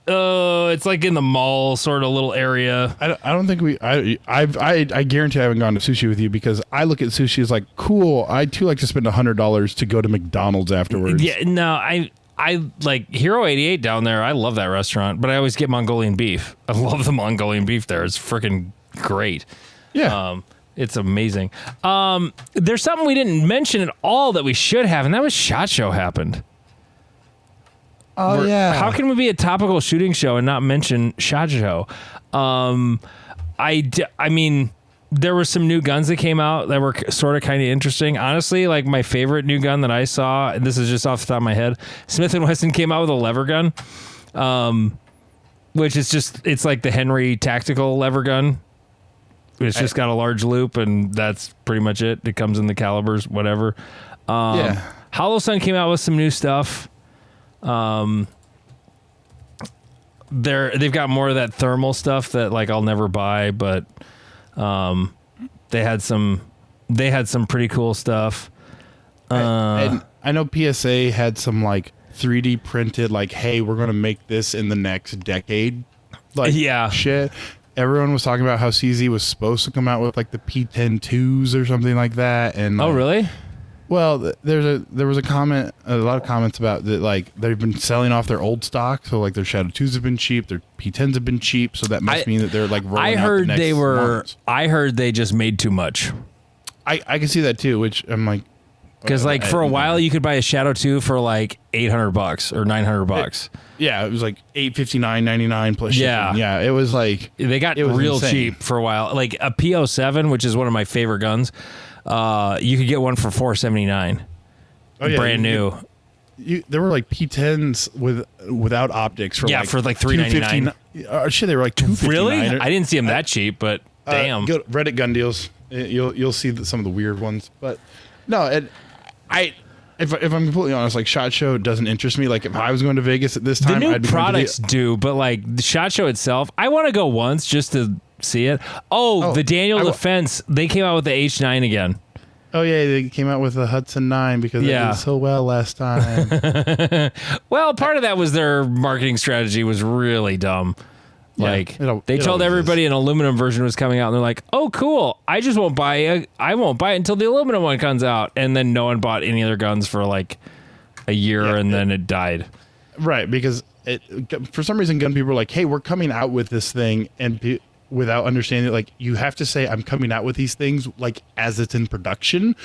It's like in the mall sort of little area. I don't think I guarantee I haven't gone to sushi with you, because I look at sushi as like, cool. I too like to spend $100 to go to McDonald's afterwards. Yeah, no, I like Hero 88 down there. I love that restaurant, but I always get Mongolian beef. I love the Mongolian beef there. It's freaking great. Yeah. It's amazing. There's something we didn't mention at all that we should have, and that was SHOT Show happened. Oh, yeah. How can we be a topical shooting show and not mention SHOT Show? I mean, there were some new guns that came out that were sort of kind of interesting. Honestly, like my favorite new gun that I saw, and this is just off the top of my head, Smith & Wesson came out with a lever gun, which is it's like the Henry tactical lever gun. It's just got a large loop, and that's pretty much it. It comes in the calibers, whatever. Hollow Sun came out with some new stuff. They've got more of that thermal stuff that like I'll never buy, but they had some pretty cool stuff. And I know PSA had some like 3D printed, like, hey, we're gonna make this in the next decade, like shit. Everyone was talking about how CZ was supposed to come out with like the P10-2s or something like that, and oh really? Well, there was a lot of comments about that, like they've been selling off their old stock, so like their Shadow 2s have been cheap, their P10s have been cheap, so that must mean that they're like rolling out the next months. I heard they just made too much. I can see that too, which I'm like, because like for a while you could buy a Shadow 2 for like $800 or $900. It was like $859.99 plus shipping. Yeah, it was like they got real insane. Cheap for a while. Like a P07, which is one of my favorite guns. You could get one for $479. Oh, yeah, brand new. There were like P10s without optics for for like $399. Shit, they were like $259. Really? I didn't see them that cheap, but damn. Go to Reddit gun deals. You'll see some of the weird ones, but no, if I'm completely honest, like SHOT Show doesn't interest me. Like if I was going to Vegas at this time, the new products do, but like the SHOT Show itself, I want to go once just to see it. The Daniel Defense, they came out with the H9 again. Oh yeah, they came out with the Hudson 9 because they did so well last time. Well, part of that was their marketing strategy was really dumb. Like they told everybody an aluminum version was coming out, and they're like, "Oh, cool! I won't buy it until the aluminum one comes out." And then no one bought any other guns for like a year, and then it died. Right, because for some reason, gun people were like, "Hey, we're coming out with this thing," and without understanding, like you have to say, "I'm coming out with these things," like as it's in production,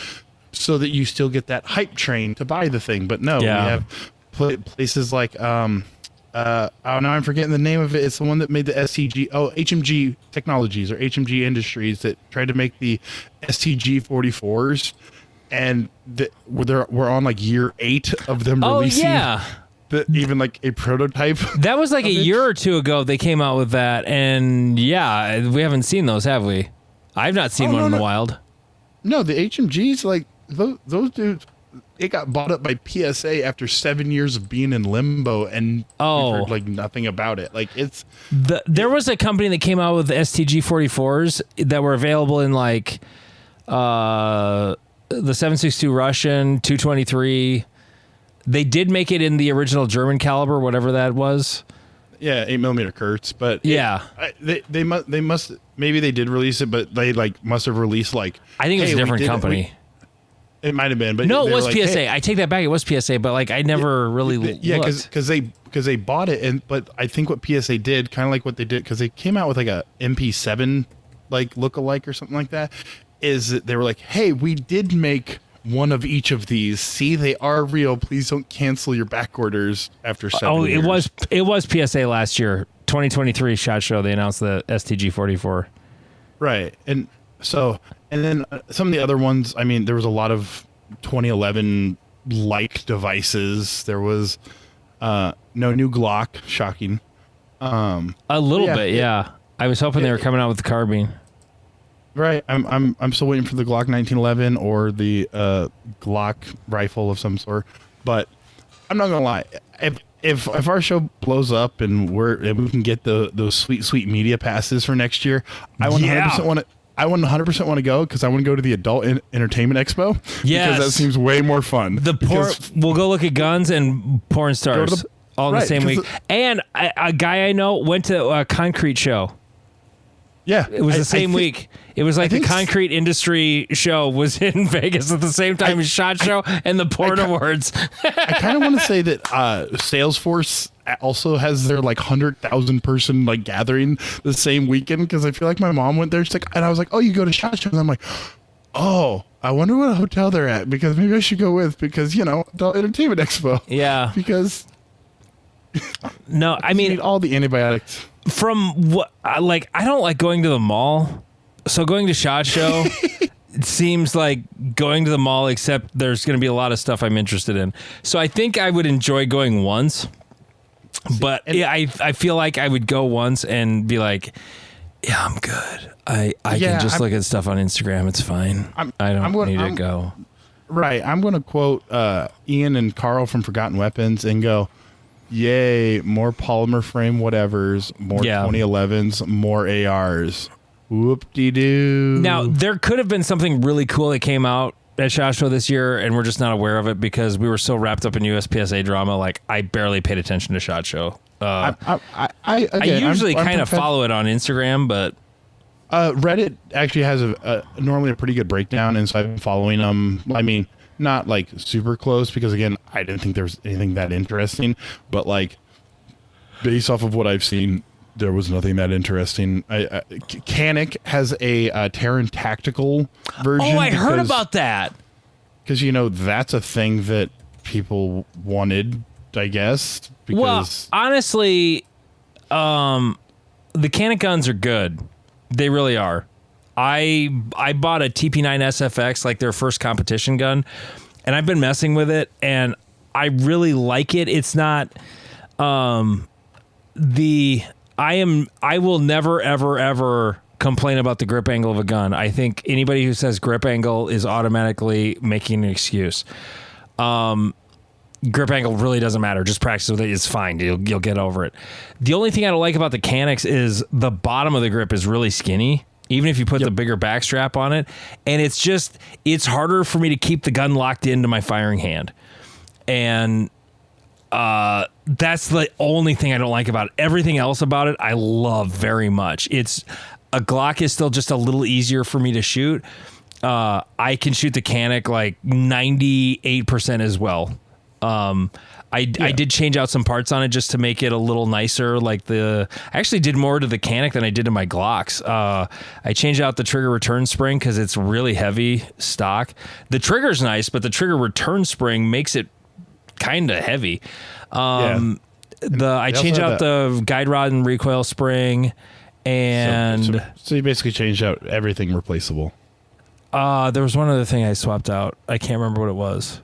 so that you still get that hype train to buy the thing. But no, we have places like now I'm forgetting the name of it. It's the one that made the HMG Technologies or HMG Industries that tried to make the STG 44s, and we're on like year 8 of them releasing. Even like a prototype. That was like a year or two ago they came out with that, and we haven't seen those, have we? I've not seen one in the wild. No, the HMGs, like those dudes, it got bought up by PSA after 7 years of being in limbo, and we've heard like nothing about it. Like there was a company that came out with the STG 44s that were available in like the 7.62 Russian, 223. They did make it in the original German caliber, whatever that was. Yeah, 8mm Kurtz, but they must maybe they did release it, but they like must have released like I think it was a different company. It might have been, but no, it they were was like, PSA. hey, I take that back. It was PSA, but like I never really looked. because they bought it, but I think what PSA did, kind of like what they did, because they came out with like a MP7 like lookalike or something like that, is that they were like, hey, we did make one of each of these. See, they are real. Please don't cancel your back orders after 7 years. It was PSA last year, 2023 SHOT Show. They announced the STG 44. Right. And then some of the other ones, I mean, there was a lot of 2011 like devices. There was no new Glock, shocking. A little bit, yeah. I was hoping they were coming out with the carbine. Right. I'm still waiting for the Glock 1911 or the Glock rifle of some sort. But I'm not gonna lie. If our show blows up and we can get those sweet media passes for next year, I 100% want to. I 100% want to go because I want to go to the Adult Entertainment Expo. Yes. Because that seems way more fun. We'll go look at guns and porn stars all in the same week. And a guy I know went to a concrete show. Yeah. It was the same week. It was like the concrete industry show was in Vegas at the same time as SHOT Show and the Porn Awards. I kind of want to say that Salesforce also has their like 100,000 person like gathering the same weekend, because I feel like my mom went there. She's like, and I was like, oh, you go to SHOT Show? And I'm like, oh, I wonder what hotel they're at, because maybe I should go with, because, you know, Adult Entertainment Expo. Yeah. Because no, I mean, need all the antibiotics. From what, like, I don't like going to the mall. So going to SHOT Show, it seems like going to the mall, except there's going to be a lot of stuff I'm interested in. So I think I would enjoy going once. But yeah, I feel like I would go once and be like, yeah, I'm good. I can just look at stuff on Instagram. It's fine. I don't need to go. Right. I'm going to quote Ian and Carl from Forgotten Weapons and go, yay, more polymer frame whatevers, more 2011s, more ARs. Whoop-de-doo. Now, there could have been something really cool that came out at SHOT Show this year, and we're just not aware of it because we were so wrapped up in USPSA drama. Like, I barely paid attention to SHOT Show. I usually kind of follow it on Instagram, but Reddit actually has normally a pretty good breakdown, and so I've been following them. I mean, not like super close, because again, I didn't think there was anything that interesting, but like based off of what I've seen, there was nothing that interesting. Canic has a Terran tactical version. Oh, I heard about that. Because, you know, that's a thing that people wanted, I guess. Because well, honestly, the Canic guns are good. They really are. I bought a TP9 SFX, like their first competition gun, and I've been messing with it, and I really like it. It's not I will never, ever complain about the grip angle of a gun. I think anybody who says grip angle is automatically making an excuse. Grip angle really doesn't matter. Just practice with it. It's fine. You'll get over it. The only thing I don't like about the Canics is the bottom of the grip is really skinny, even if you put the bigger back strap on it. And it's harder for me to keep the gun locked into my firing hand. And that's the only thing I don't like about it. Everything else about it, I love very much. A Glock is still just a little easier for me to shoot. I can shoot the Canic like 98% as well. I did change out some parts on it just to make it a little nicer. I actually did more to the Canic than I did to my Glocks. I changed out the trigger return spring because it's really heavy stock. The trigger's nice, but the trigger return spring makes it kind of heavy. I changed out the guide rod and recoil spring, and so you basically changed out everything replaceable. There was one other thing I swapped out. I can't remember what it was.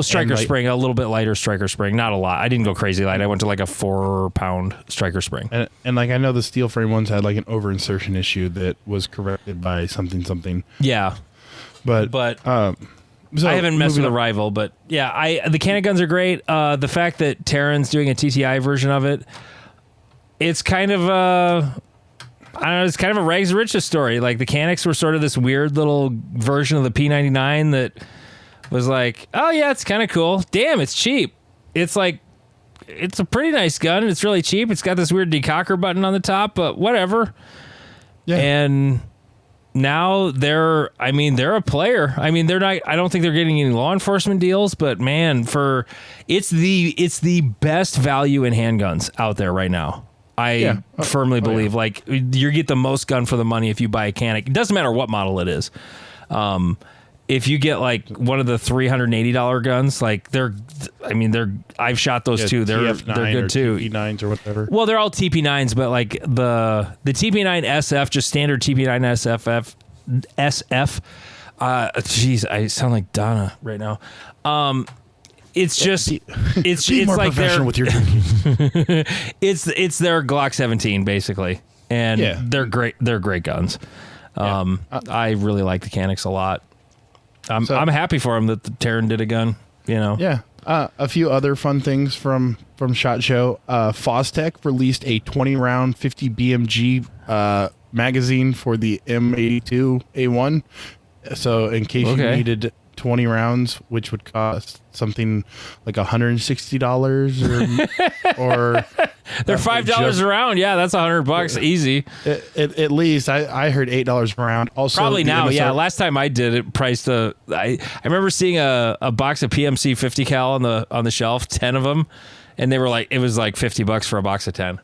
Striker spring, a little bit lighter striker spring, not a lot. I didn't go crazy light. I went to like a 4-pound striker spring. And like I know the steel frame ones had like an over insertion issue that was corrected by something. Yeah, but so I haven't messed with a rival, but yeah, the Canic guns are great. The fact that Terran's doing a TTI version of it, it's kind of it's kind of a rags to riches story. Like the Canics were sort of this weird little version of the P99 that was like, oh yeah, it's kind of cool. Damn, it's cheap. It's like, it's a pretty nice gun. It's really cheap. It's got this weird decocker button on the top, but whatever. Yeah. And now they're a player. I mean, they're not. I don't think they're getting any law enforcement deals, but man, it's the best value in handguns out there right now. I firmly believe like you get the most gun for the money if you buy a Canik. It doesn't matter what model it is. If you get like one of the $380 guns, like I've shot those too. They're good too. TP9s or whatever. Well, they're all TP9s, but like the TP9 SF, just standard TP9 SF. Jeez, I sound like Donna right now. It's just it's more like professional with your drinking. it's their Glock 17 basically, and they're great. They're great guns. I really like the Canics a lot. I'm happy for him that the Terran did a gun. You know. Yeah. A few other fun things from SHOT Show. Fostech released a 20-round 50 BMG magazine for the M82A1. So in case you needed 20 rounds, which would cost something like $160 or they're $5 a round. Yeah, that's $100 easy. At least I heard $8 a round. Also, probably now. Yeah, last time I did it, priced I remember seeing a box of PMC 50 cal on the shelf, 10 of them, and they were like it was like $50 for a box of 10.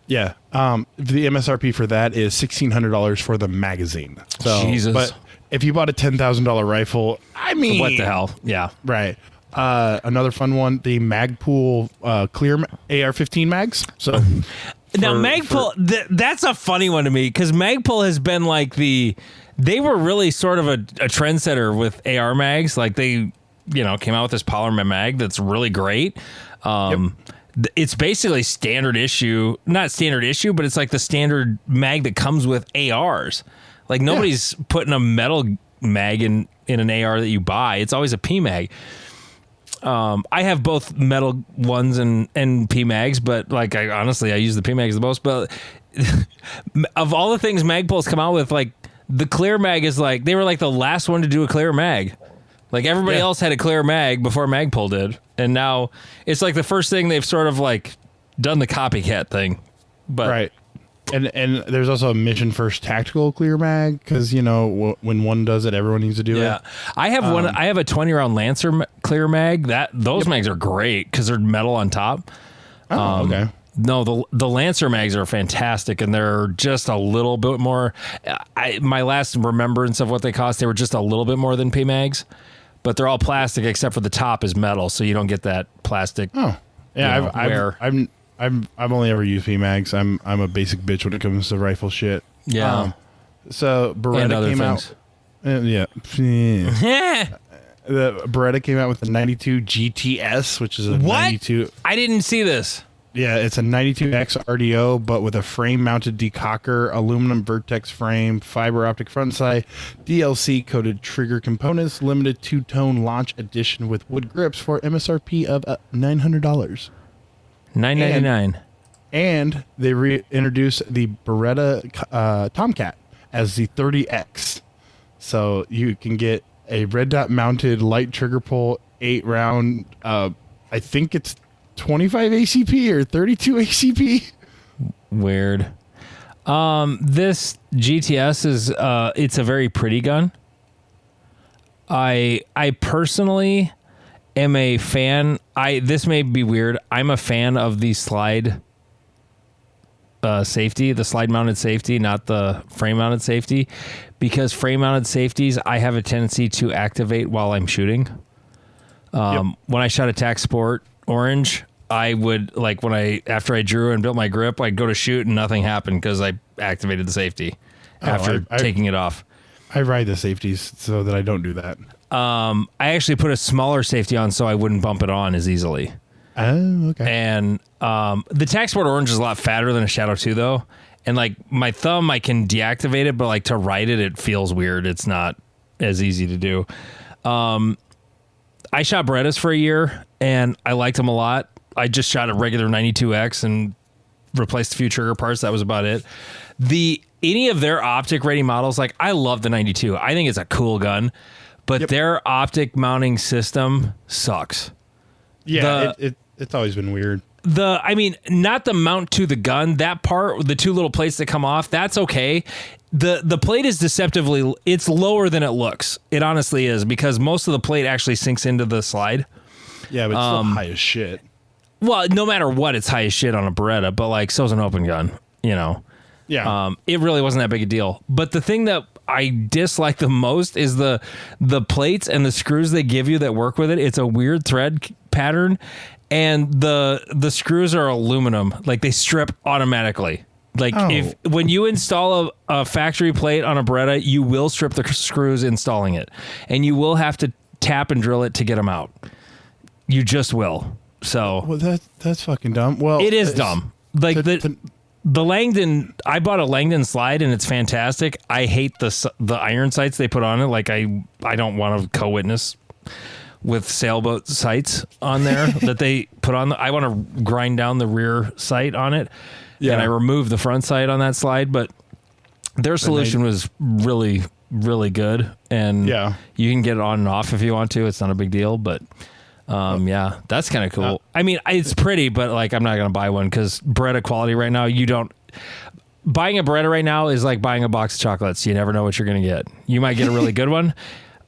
Yeah. The MSRP for that is $1,600 for the magazine. So, Jesus. But if you bought a $10,000 rifle, I mean, what the hell? Yeah. Right. Another fun one, the Magpul clear AR-15 mags. So now Magpul, that's a funny one to me because Magpul has been like they were really sort of a trendsetter with AR mags. Like they, came out with this polymer mag that's really great. It's basically standard issue, not standard issue, but it's like the standard mag that comes with ARs. Like nobody's putting a metal mag in an AR that you buy. It's always a PMag. I have both metal ones and PMags, but like I use the PMags the most. But of all the things Magpul's come out with, like the clear mag is like they were like the last one to do a clear mag. Like everybody else had a clear mag before Magpul did, and now it's like the first thing they've sort of like done the copycat thing. But right. And there's also a Mission First Tactical clear mag because when one does it, everyone needs to do it. Yeah, I have one. I have a 20-round Lancer clear mag. Those mags are great because they're metal on top. Oh, okay. No, the Lancer mags are fantastic, and they're just a little bit more. My last remembrance of what they cost, they were just a little bit more than P mags, but they're all plastic except for the top is metal, so you don't get that plastic. Oh, yeah. I've only ever used PMags. I'm a basic bitch when it comes to rifle shit. Yeah. So Beretta came out. Yeah. The Beretta came out with the 92 GTS, which is a 92. I didn't see this. Yeah, it's a 92X RDO, but with a frame-mounted decocker, aluminum Vertex frame, fiber optic front sight, DLC-coated trigger components, limited two-tone launch edition with wood grips for MSRP of $900. $999. And they reintroduced the Beretta Tomcat as the 30X. So you can get a red dot mounted light trigger pull 8-round. I think it's 25 ACP or 32 ACP. Weird. This GTS is it's a very pretty gun. I personally am a fan. This may be weird. I'm a fan of the slide safety, the slide mounted safety, not the frame mounted safety, because frame mounted safeties I have a tendency to activate while I'm shooting. When I shot a TAC Sport Orange, I would after I drew and built my grip, I'd go to shoot and nothing happened because I activated the safety after taking it off. I ride the safeties so that I don't do that. I actually put a smaller safety on so I wouldn't bump it on as easily. Oh, okay. And the TAC Sport Orange is a lot fatter than a Shadow 2, though. And like my thumb, I can deactivate it, but like to ride it, it feels weird. It's not as easy to do. I shot Berettas for a year, and I liked them a lot. I just shot a regular 92X and replaced a few trigger parts. That was about it. Any of their optic ready models, like I love the 92. I think it's a cool gun, but their optic mounting system sucks. Yeah, it's always been weird. Not the mount to the gun, that part, the two little plates that come off, that's okay. The plate is deceptively, it's lower than it looks. It honestly is, because most of the plate actually sinks into the slide. Yeah, but it's still high as shit. Well, no matter what, it's high as shit on a Beretta, but like, so's an open gun, you know? Yeah. It really wasn't that big a deal. But the thing that I dislike the most is the plates and the screws they give you that work with it. It's a weird thread pattern, and the screws are aluminum. Like, they strip automatically. Like, when you install a factory plate on a Beretta, you will strip the screws installing it, and you will have to tap and drill it to get them out. You just will. So, well, that's fucking dumb. Well, it is dumb. Like, the Langdon, I bought a Langdon slide, and it's fantastic. I hate the iron sights they put on it. Like, I don't want to co-witness with sailboat sights on there that they put on. I want to grind down the rear sight on it. Yeah. And I removed the front sight on that slide, but their solution was really, really good. And you can get it on and off if you want to. It's not a big deal, but yeah, that's kind of cool. I mean, it's pretty, but like, I'm not going to buy one because Beretta quality right now, buying a Beretta right now is like buying a box of chocolates. You never know what you're going to get. You might get a really good one.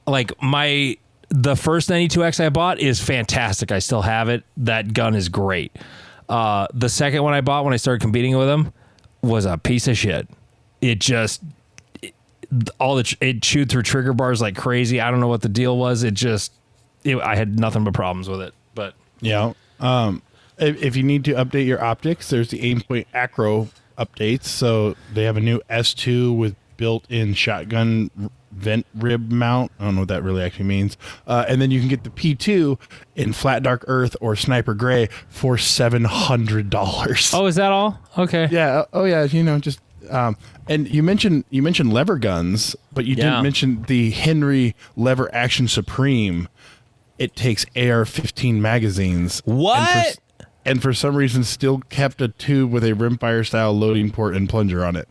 Like the first 92X I bought is fantastic. I still have it. That gun is great. The second one I bought when I started competing with them was a piece of shit. It just, it chewed through trigger bars like crazy. I don't know what the deal was. I had nothing but problems with it, but yeah. If you need to update your optics, there's the Aimpoint Acro updates. So they have a new S2 with built-in shotgun vent rib mount. I don't know what that really actually means. And then you can get the P2 in flat dark earth or sniper gray for $700. Oh, is that all? Okay. Yeah. Oh yeah. Just and you mentioned lever guns, but you didn't mention the Henry Lever Action Supreme. It takes AR-15 magazines. What? And for some reason still kept a tube with a rimfire style loading port and plunger on it.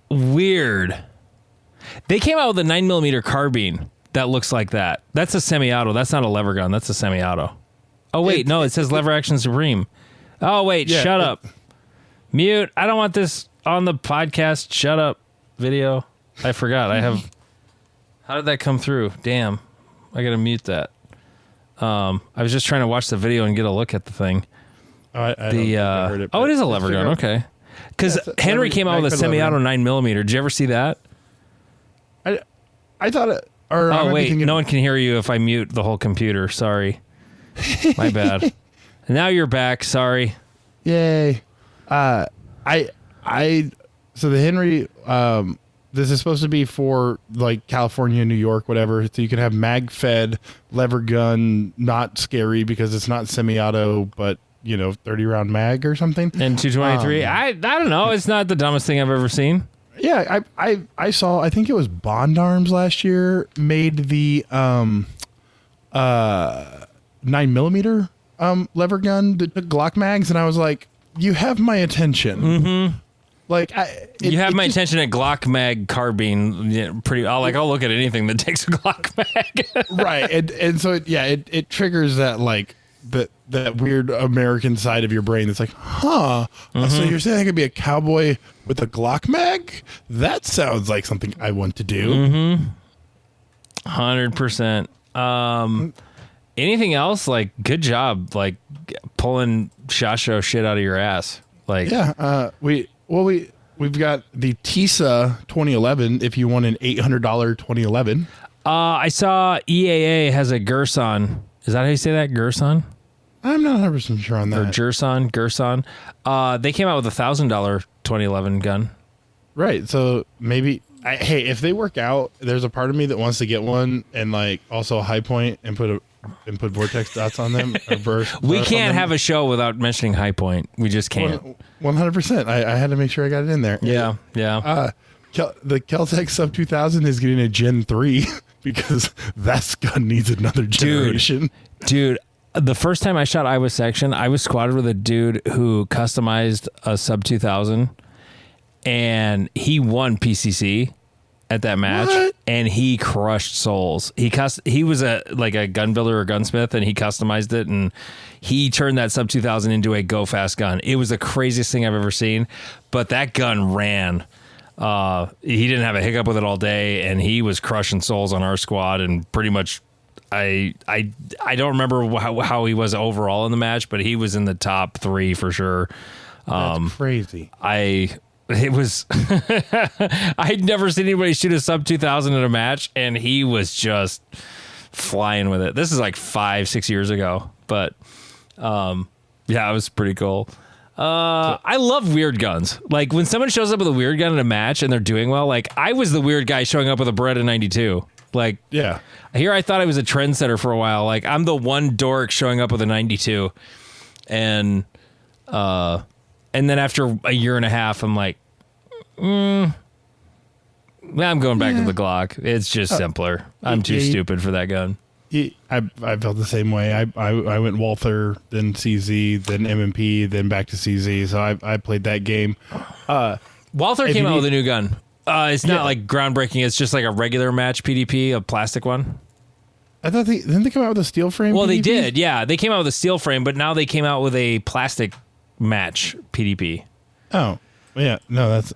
Weird. They came out with a 9mm carbine that looks like that. That's a semi-auto. That's not a lever gun. That's a semi-auto. Oh, wait. No, it says Lever Action Supreme. Oh, wait. Yeah, shut up. Mute. I don't want this on the podcast. Shut up. Video. I forgot. I have... How did that come through? Damn. I got to mute that. I was just trying to watch the video and get a look at the thing. I don't think I heard it. Oh, it is a lever gun. Okay. Because Henry came out with a semi-auto 9mm. Did you ever see that? I thought it... Oh, wait. No one can hear you if I mute the whole computer. Sorry. My bad. Now you're back. Sorry. Yay. So the Henry... this is supposed to be for like California, New York, whatever. So you can have mag-fed lever gun, not scary because it's not semi-auto, but 30-round mag or something. And 223. I don't know. It's not the dumbest thing I've ever seen. Yeah, I saw. I think it was Bond Arms last year made the 9mm lever gun that took Glock mags, and I was like, you have my attention. Mm-hmm. Like you have my attention at Glock mag carbine. Yeah, I'll look at anything that takes a Glock mag. Right, and so it triggers that like that weird American side of your brain that's like, huh? So you're saying I could be a cowboy with a Glock mag? That sounds like something I want to do. 100%. Anything else? Like, good job, like pulling SHOT Show shit out of your ass. Like, yeah, we've got the TISA 2011. If you want an $800 2011, I saw EAA has a Gerson. Is that how you say that? Gerson? I'm not 100% sure on that. Or Gerson. They came out with a $1,000 2011 gun. Right. So maybe, hey, if they work out, there's a part of me that wants to get one and like also a high point and put vortex dots on them. We can't have a show without mentioning high point. We just can't. 100%. I had to make sure I got it in there. Yeah. The Keltec Sub 2000 is getting a Gen 3 because that gun needs another generation. Dude, the first time I shot Iowa Section, I was squatted with a dude who customized a Sub 2000, and he won PCC, at that match, and he crushed souls. He was a gun builder or gunsmith, and he customized it, and he turned that Sub 2000 into a go fast gun. It was the craziest thing I've ever seen, but that gun ran. He didn't have a hiccup with it all day, and he was crushing souls on our squad, and pretty much I don't remember how he was overall in the match, but he was in the top 3 for sure. That's crazy. It was I'd never seen anybody shoot a Sub 2000 in a match, and he was just flying with it. This is like 5-6 years ago, but yeah, it was pretty cool. I love weird guns. Like when someone shows up with a weird gun in a match and they're doing well, like I was the weird guy showing up with a Beretta 92. Like, yeah, here I thought I was a trendsetter for a while. Like I'm the one dork showing up with a 92, and then after a year and a half, I'm like, I'm going back to the Glock. It's just simpler. I'm too stupid for that gun. I felt the same way. I went Walther, then CZ, then M&P, then back to CZ. So I played that game. Walther came out with a new gun. It's not like groundbreaking. It's just like a regular match PDP, a plastic one. I thought didn't they come out with a steel frame? Well, PDP? they did. Yeah, they came out with a steel frame, but now they came out with a plastic match PDP. Oh, yeah. No, that's.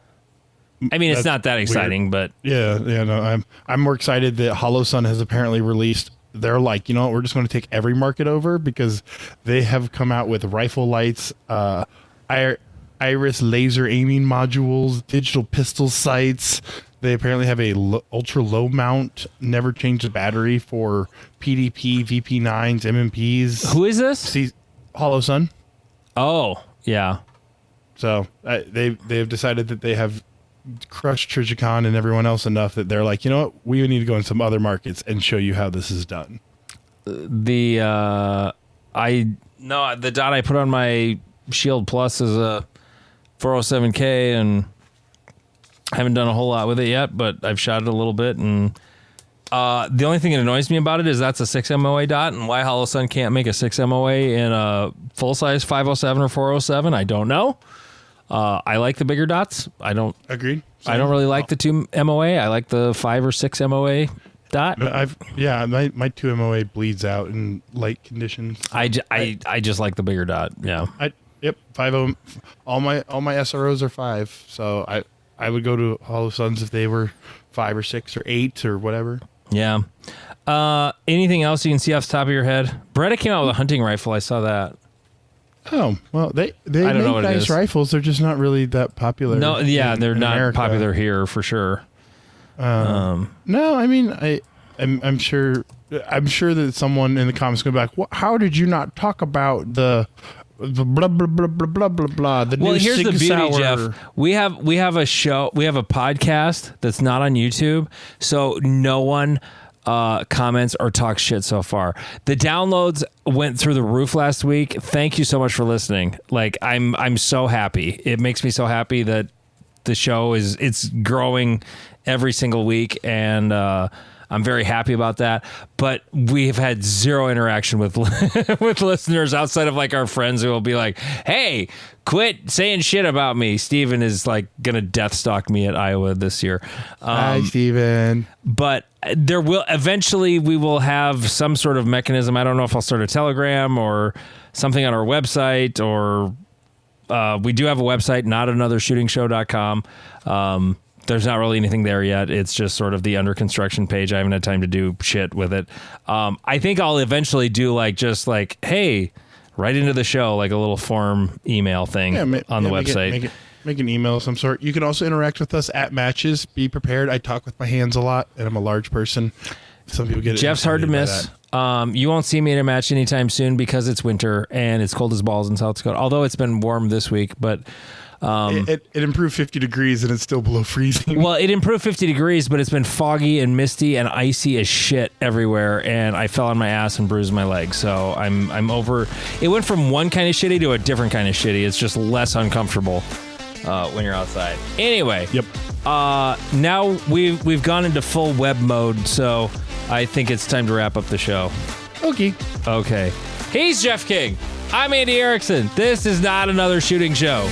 I mean, it's not that exciting, weird. but yeah. No, I'm more excited that Hollow Sun has apparently released. They're like, you know what, we're just going to take every market over, because they have come out with rifle lights, iris laser aiming modules, digital pistol sights. They apparently have a ultra low mount, never change the battery for PDP, VP9s, MMPs. Who is this? Hollow Sun. Oh, yeah. So they've decided that they have crushed Trijicon and everyone else enough that they're like, you know what, we need to go in some other markets and show you how this is done. The dot I put on my Shield Plus is a 407K, and I haven't done a whole lot with it yet, but I've shot it a little bit, and the only thing that annoys me about it is that's a 6 MOA dot, and why Hollow Sun can't make a 6 MOA in a full-size 507 or 407, I don't know. I like the bigger dots. I don't Agreed. I don't really like the 2 MOA. I like the 5 or 6 MOA dot. My 2 MOA bleeds out in light conditions. I just like the bigger dot. Yeah. 5 all my SROs are 5, so I would go to Hollow Suns if they were 5 or 6 or 8 or whatever. Yeah. Anything else you can see off the top of your head? Beretta came out with a hunting rifle. I saw that. Oh, well, they I don't know what make it nice is. Rifles. They're just not really that popular. No, yeah, they're in not America. popular here for sure. No, I mean, I'm sure that someone in the comments going to be like, how did you not talk about the blah blah blah blah blah blah blah. The well, new here's Sig the beauty, Sauer. Jeff. We have a podcast that's not on YouTube, so no one comments or talks shit so far. The downloads went through the roof last week. Thank you so much for listening. Like I'm so happy. It makes me so happy that the show it's growing every single week, and I'm very happy about that. But we've had zero interaction with with listeners outside of like our friends who will be like, "Hey, quit saying shit about me." Steven is like gonna death stalk me at Iowa this year. Hi, Steven. But there will eventually we will have some sort of mechanism. I don't know if I'll start a Telegram or something on our website, or we do have a website, notanothershootingshow.com. There's not really anything there yet. It's just sort of the under construction page. I haven't had time to do shit with it. I think I'll eventually do hey, write into the show, like a little form email thing on the website. Make an email of some sort. You can also interact with us at matches. Be prepared. I talk with my hands a lot, and I'm a large person. Some people get Jeff's hard to miss. You won't see me in a match anytime soon because it's winter and it's cold as balls in South Dakota. Although it's been warm this week, but it improved 50 degrees and it's still below freezing. Well, it improved 50 degrees, but it's been foggy and misty and icy as shit everywhere. And I fell on my ass and bruised my leg. So I'm over. It went from one kind of shitty to a different kind of shitty. It's just less uncomfortable when you're outside. Anyway. Yep. Now we've gone into full web mode, so I think it's time to wrap up the show. Okay. He's Jeff King. I'm Andy Erickson. This is Not Another Shooting Show.